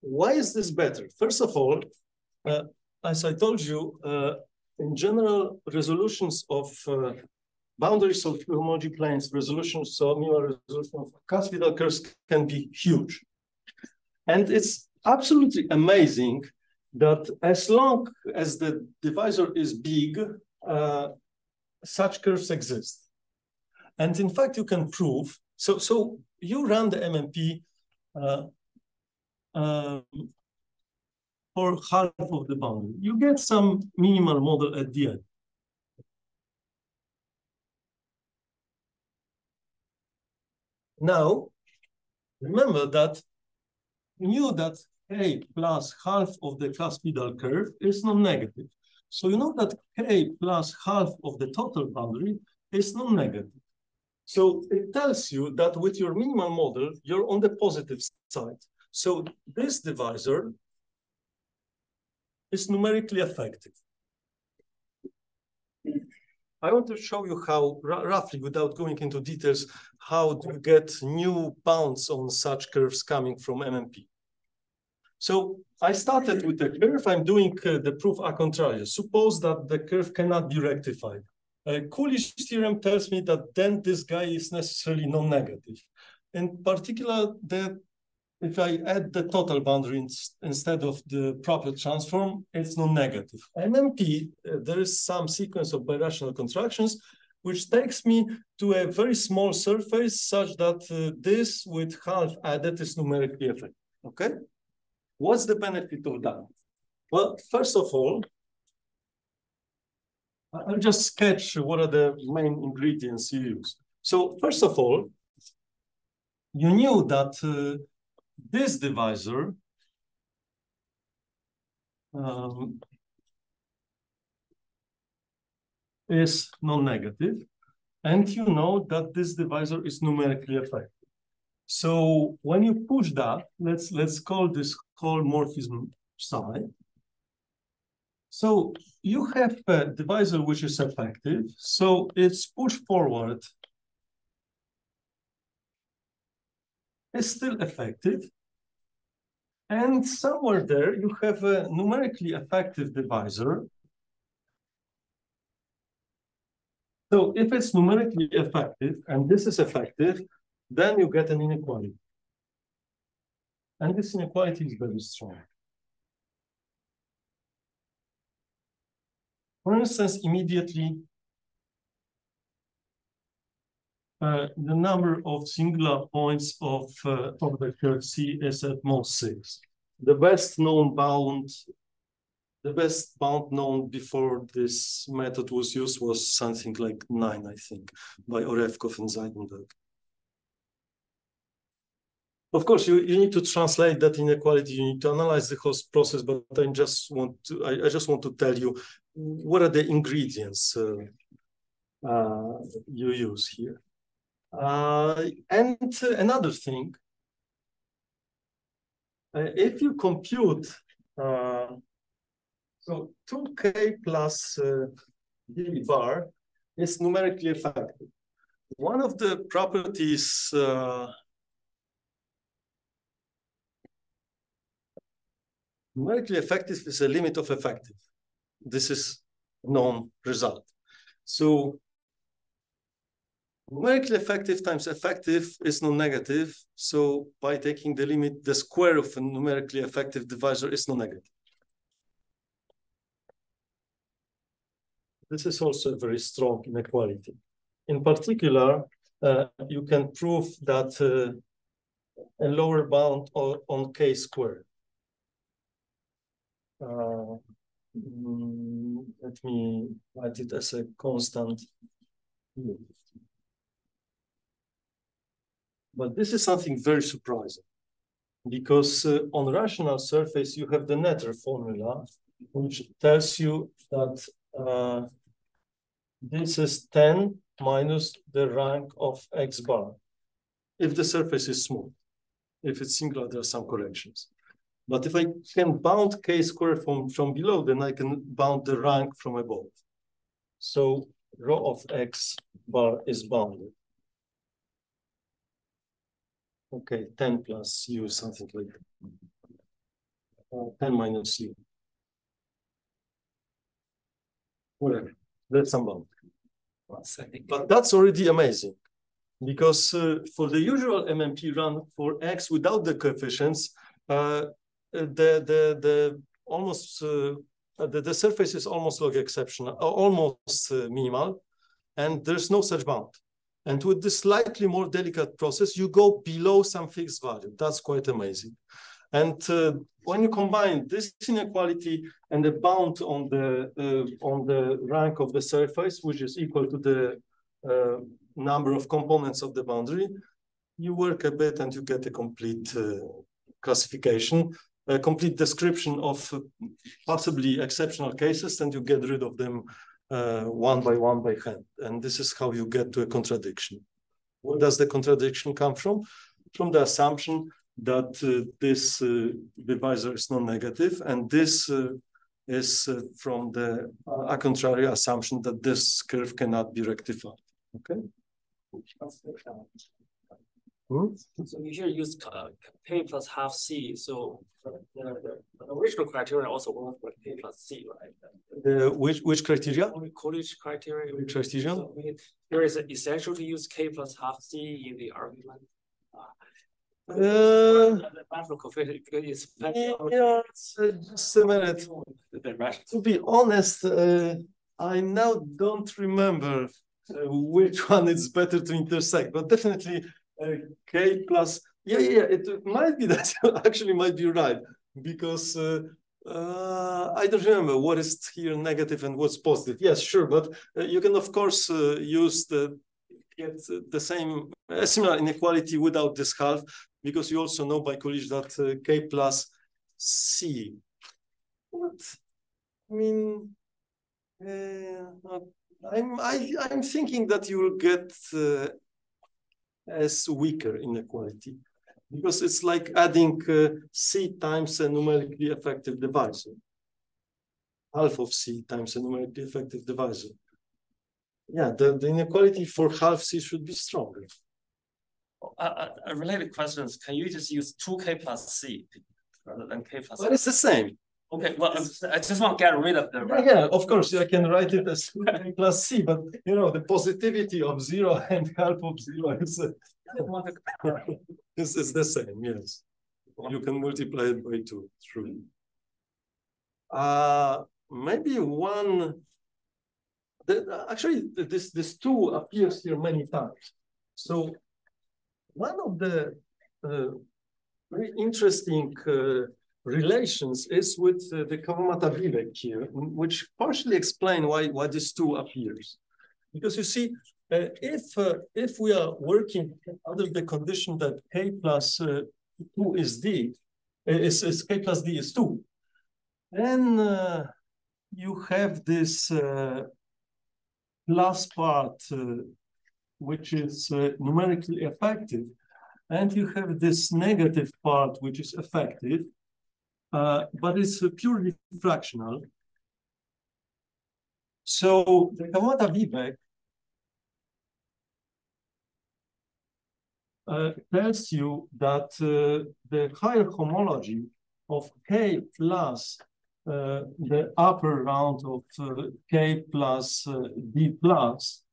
why is this better? First of all, as I told you, in general, resolutions of boundaries of homology planes, resolutions of minimal resolution of cuspidal curves can be huge. And it's absolutely amazing that as long as the divisor is big, such curves exist. And in fact, you can prove, so you run the MMP for half of the boundary. You get some minimal model at the end. Now, remember that you knew that K plus half of the cuspidal curve is non-negative. So you know that K plus half of the total boundary is non-negative. So it tells you that with your minimal model, you're on the positive side. So this divisor is numerically effective. I want to show you how, roughly, without going into details, how to get new bounds on such curves coming from MMP. So I started with the curve. I'm doing the proof a contrario. Suppose that the curve cannot be rectified. Coolidge theorem tells me that then this guy is necessarily non-negative. In particular, if I add the total boundary instead of the proper transform, it's non-negative. MMP, there is some sequence of birational contractions, which takes me to a very small surface such that this with half added is numerically effective, okay? What's the benefit of that? Well, first of all, I'll just sketch what are the main ingredients you use. So first of all, you knew that this divisor is non-negative, and you know that this divisor is numerically effective. So when you push that, let's call this holomorphism psi. So you have a divisor which is effective, so it's pushed forward. It's still effective. And somewhere there, you have a numerically effective divisor. So if it's numerically effective, and this is effective, then you get an inequality. And this inequality is very strong. For instance, immediately, the number of singular points of the curve C is at most 6. The best bound known before this method was used was something like 9, I think, by Orevkov and Zeidenberg. Of course, you need to translate that inequality. You need to analyze the whole process, but I just want to tell you what are the ingredients you use here. And another thing, if you compute, so 2k plus d bar is numerically effective. One of the properties numerically effective is a limit of effective. This is known result. So numerically effective times effective is non-negative. So by taking the limit, the square of a numerically effective divisor is non-negative. This is also a very strong inequality. In particular, you can prove that a lower bound on k squared. Let me write it as a constant. But this is something very surprising, because on rational surface, you have the Netter formula, which tells you that this is 10 minus the rank of x bar, if the surface is smooth. If it's singular, there are some corrections. But if I can bound k squared from below, then I can bound the rank from above. So rho of x bar is bounded. Okay, 10 plus u, something like that. 10 minus u. Whatever, that's unbounded. But that's already amazing, because for the usual MMP run for x without the coefficients, the almost the surface is almost log exceptional, almost minimal, and there's no such bound. And with this slightly more delicate process, you go below some fixed value. That's quite amazing. And when you combine this inequality and the bound on the rank of the surface, which is equal to the number of components of the boundary, you work a bit and you get a complete classification, a complete description of possibly exceptional cases, and you get rid of them one by hand. And this is how you get to a contradiction. Where does the contradiction come from? From the assumption that this divisor is non-negative, and this is from the a contrary assumption that this curve cannot be rectified. Okay. So you should use K plus half C. So the original criteria also works for K plus C, right? Which criteria? College criteria. Which criteria? So there is an essential to use K plus half C in the argument. Yeah, just a minute. To be honest, I now don't remember which one is better to intersect, but definitely K plus, it might be that you actually might be right, because I don't remember what is here negative and what's positive. Yes, sure, but you can of course use get the same similar inequality without this half, because you also know by Coolidge that K plus C. What? I mean, I'm thinking that you will get as weaker inequality, because it's like adding C times a numerically effective divisor. Half of C times a numerically effective divisor. Yeah, the inequality for half C should be stronger. A related question is, can you just use 2K plus C rather than K plus C? But it's the same. Okay, well, I just want to get rid of the... Yeah, of course, I can write it as K plus C, but you know, the positivity of 0 and half of 0 is the same, yes. You can multiply it by 2, true. Maybe one... actually, this 2 appears here many times. So one of the very interesting relations is with the Kawamata-Vivek here, which partially explain why this 2 appears. Because you see, if we are working under the condition that K plus 2 is D, is K plus D is 2, then you have this plus part, which is numerically effective, and you have this negative part, which is effective, but it's purely fractional. So the Kawamata-Vivek tells you that the higher homology of K plus the upper round of K plus D plus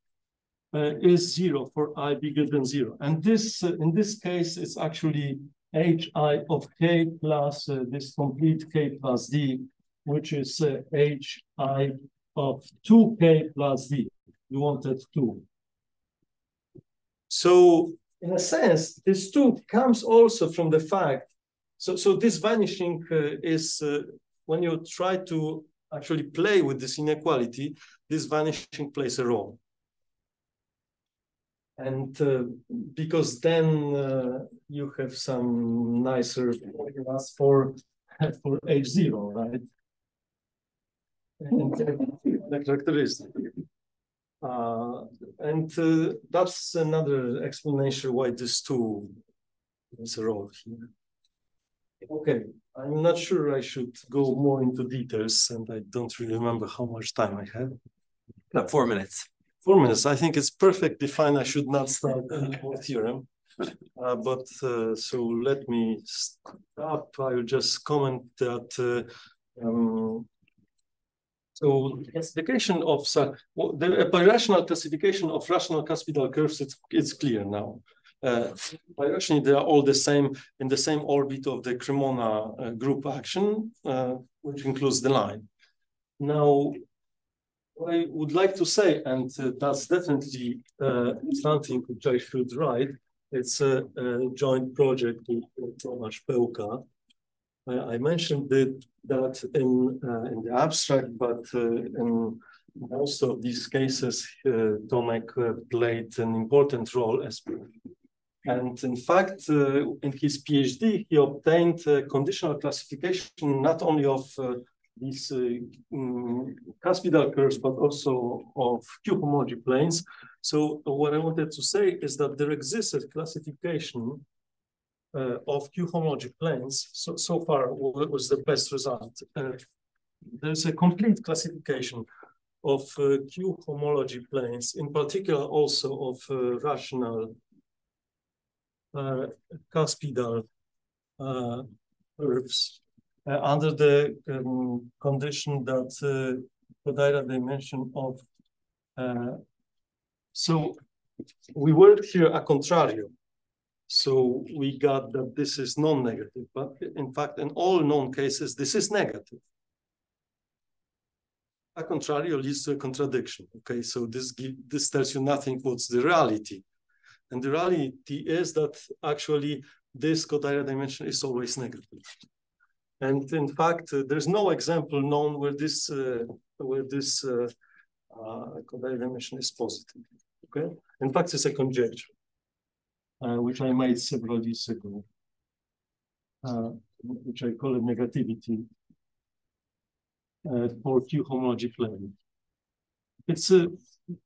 is 0 for I bigger than 0. And this, in this case, it's actually HI of K plus this complete K plus D, which is HI of 2K plus D. You wanted 2. So in a sense, this 2 comes also from the fact, so this vanishing is, when you try to actually play with this inequality, this vanishing plays a role. And because then you have some nicer formulas for H0, right? And the characteristic. And that's another explanation why this 2 is a role here. Okay, I'm not sure I should go more into details, and I don't really remember how much time I have. About 4 minutes. 4 minutes. I think it's perfectly fine. I should not start any more theorem. So let me stop. I will just comment that so classification of the birational classification of rational cuspidal curves, it's clear now. Directionally, they are all the same in the same orbit of the Cremona group action, which includes the line. Now, what I would like to say, and that's definitely something which I should write, it's a joint project with Karol Palka. I mentioned that in the abstract, but in most of these cases, Tomek played an important role as and in fact, in his PhD, he obtained conditional classification not only of these cuspidal curves, but also of Q-homology planes. So what I wanted to say is that there exists a classification of Q-homology planes. So far, what was the best result? There's a complete classification of Q-homology planes, in particular also of rational cuspidal curves under the condition that Kodaira dimension of. So we worked here a contrario. So we got that this is non-negative, but in fact, in all known cases, this is negative. A contrario leads to a contradiction. Okay, so this tells you nothing what's the reality. And the reality is that actually this Kodaira dimension is always negative. And in fact, there's no example known where this Kodaira dimension is positive. Okay, in fact, it's a conjecture, which I made several years ago, which I call it negativity for Q-homology plane. It's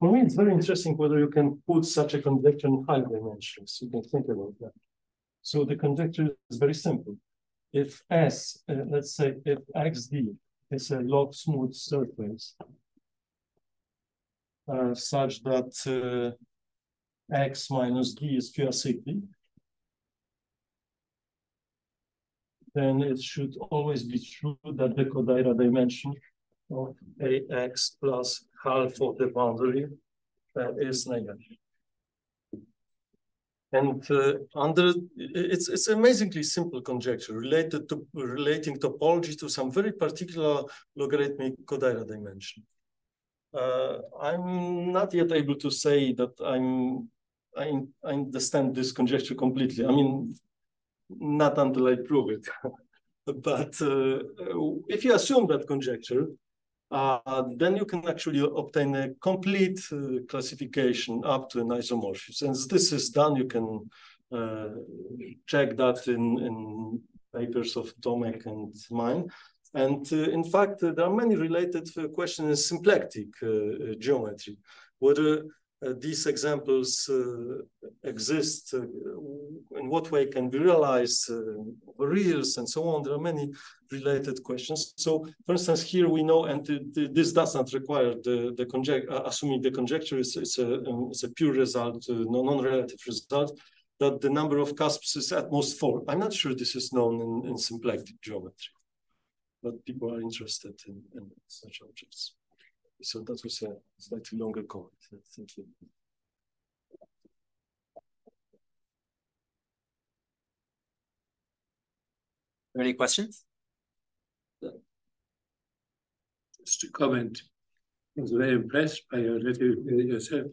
for me, it's very interesting whether you can put such a conjecture in high dimensions. You can think about that. So the conjecture is very simple. If S, let's say, if XD is a log smooth surface such that X minus D is quasi-acyclic, then it should always be true that the Kodaira dimension of AX plus half of the boundary is negative. And it's amazingly simple conjecture relating topology to some very particular logarithmic Kodaira dimension. I'm not yet able to say that I understand this conjecture completely. I mean, not until I prove it. But if you assume that conjecture, then you can actually obtain a complete classification up to an isomorphism. Since this is done, you can check that in papers of Tomek and mine. And in fact, there are many related questions in symplectic geometry, whether these examples exist, in what way can be realized, reals, and so on. There are many related questions. So, for instance, here we know, and this does not require the conjecture, assuming the conjecture is a pure result, non-relative result, that the number of cusps is at most 4. I'm not sure this is known in symplectic geometry, but people are interested in such objects. So that was a slightly longer comment. Thank you. Any questions? Just to comment, I was very impressed by your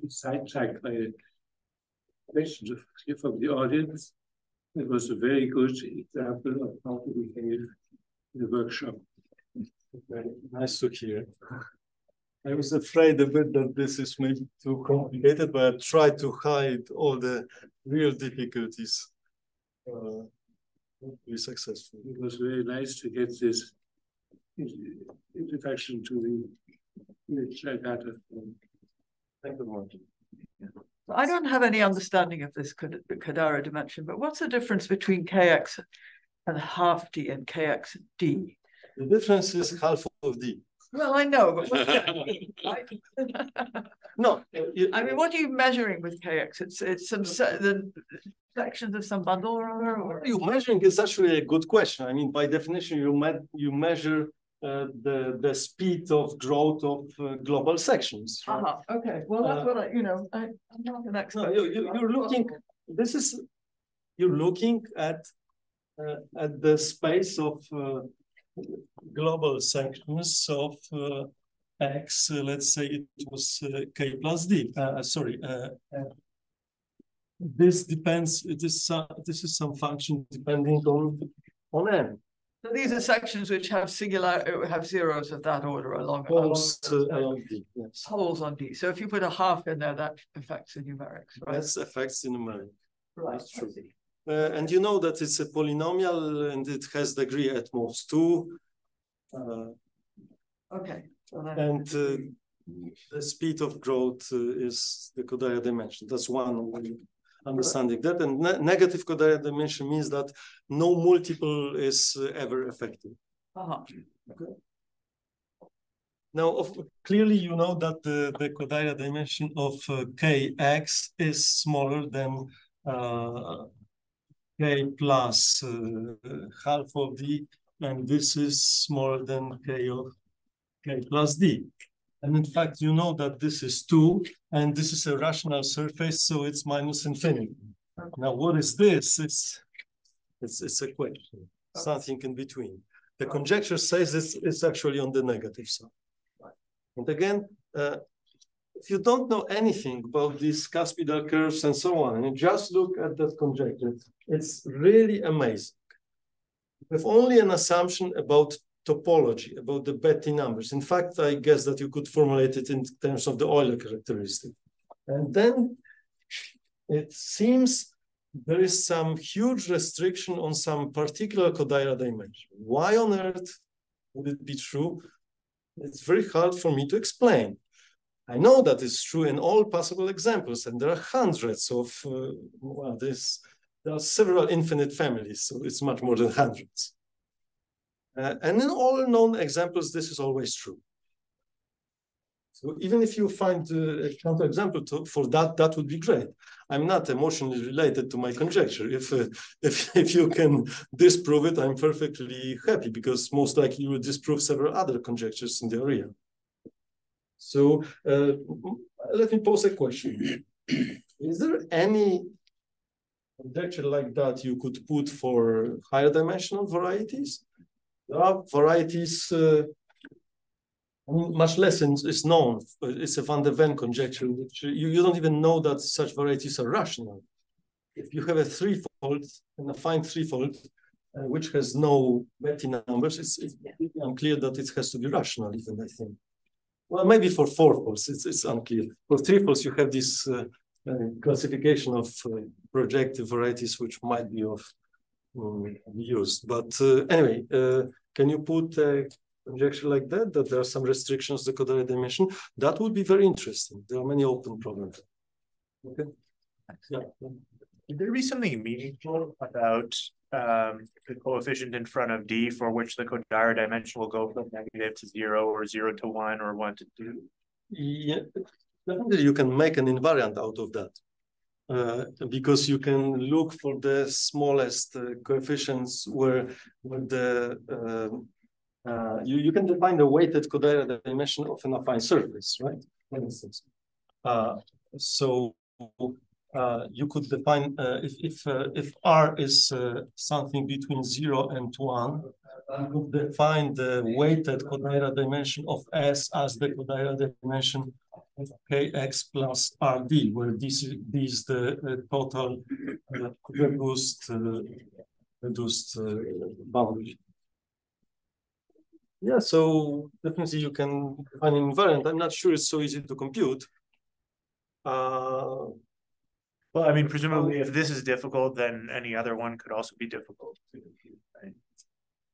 sidetracked by questions from the audience. It was a very good example of how to behave in the workshop. Very nice to hear. I was afraid a bit that this is maybe too complicated, but I tried to hide all the real difficulties. Be successful. It was very nice to get this introduction to the data. Thank you very much. I don't have any understanding of this Kodaira dimension, but what's the difference between Kx and half D and Kx and D? The difference is half of D. Well, I know, but what's No, I mean, what are you measuring with Kx? It's some the sections of some bundle or other. Or? You measuring is actually a good question. I mean, by definition, you measure the speed of growth of global sections. Right? Okay, well, that's what I'm not an expert. No, you're looking. this is, you're looking at the space of global sections of X, let's say it was K plus D. This depends, this is some function depending on N. So these are sections which have zeros of that order along D, yes. holes on D. So if you put a half in there, that affects the numerics, right? That affects the numeric. Right. That's true. And you know that it's a polynomial and it has degree at most 2. Okay. So and the speed of growth is the codaric dimension. That's one way understanding that. And negative codaric dimension means that no multiple is ever effective. Okay. Now, clearly, you know that the codaric dimension of Kx is smaller than K plus half of D, and this is smaller than K of K plus D. And in fact, you know that this is 2, and this is a rational surface, so it's minus infinity. Now, what is this? It's a question, something in between. The conjecture says it's actually on the negative side. And again, if you don't know anything about these cuspidal curves and so on, and you just look at that conjecture, it's really amazing. With only an assumption about topology, about the Betti numbers. In fact, I guess that you could formulate it in terms of the Euler characteristic. And then it seems there is some huge restriction on some particular codaric dimension. Why on earth would it be true? It's very hard for me to explain. I know that it's true in all possible examples, and there are hundreds of, there are several infinite families, so it's much more than hundreds. And in all known examples, this is always true. So even if you find a counterexample for that, that would be great. I'm not emotionally related to my conjecture. If you can disprove it, I'm perfectly happy, because most likely you will disprove several other conjectures in the area. So let me pose a question. Is there any conjecture like that you could put for higher dimensional varieties? There are varieties, much less is known. It's a Van der Ven conjecture, which you don't even know that such varieties are rational. If you have a threefold and a fine threefold, which has no Betti numbers, it's unclear that it has to be rational, even, I think. Well, maybe for fourfolds, it's unclear. For threefolds, you have this classification of projective varieties, which might be of use. But anyway, can you put a conjecture like that there are some restrictions to the codaric dimension? That would be very interesting. There are many open problems. Okay. Yeah. Would there be something meaningful about the coefficient in front of D for which the codaric dimension will go from negative to 0 or 0 to 1 or 1 to 2? Yeah, definitely you can make an invariant out of that. Because you can look for the smallest coefficients where you can define the weighted codaric dimension of an affine surface, right? For instance. So you could define if R is something between 0 and 1, you could define the weighted codaric dimension of S as the codaric dimension of Kx plus Rd, where this is the total reduced boundary. Yeah, so definitely you can find an invariant. I'm not sure it's so easy to compute. Well, I mean, presumably if this is difficult, then any other one could also be difficult. Right?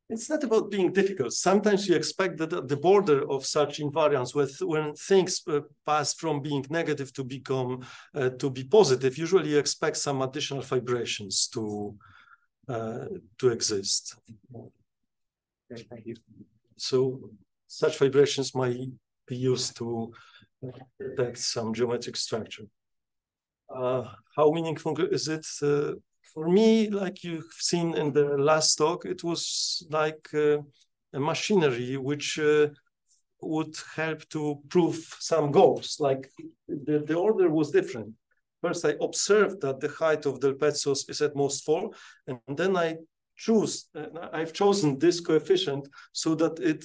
It's not about being difficult. Sometimes you expect that at the border of such invariants, when things pass from being negative to become to be positive, usually you expect some additional vibrations to exist. Okay, thank you. So such vibrations might be used to detect some geometric structure. How meaningful is it? For me, like you've seen in the last talk, it was like a machinery which would help to prove some goals. Like the order was different. first I observe that the height of the Pezzos is at most 4, and then I've chosen this coefficient so that it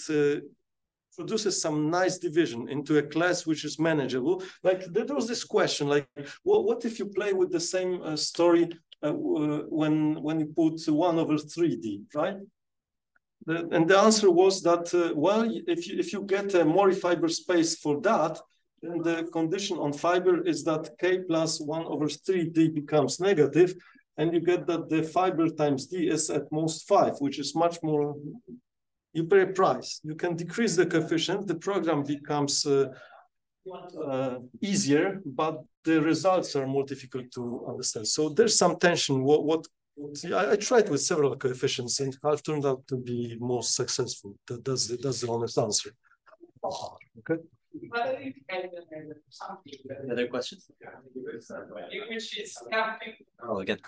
produces some nice division into a class which is manageable. Like there was this question, like, well, what if you play with the same story when you put 1/3D, right? And the answer was that, well, if you get a Mori fiber space for that, then the condition on fiber is that K plus 1/3D becomes negative, and you get that the fiber times D is at most 5, which is much more, you pay a price. You can decrease the coefficient, the program becomes easier, but the results are more difficult to understand. So there's some tension. I tried with several coefficients and have turned out to be most successful. That's the honest answer. Okay. Other questions? Oh, again.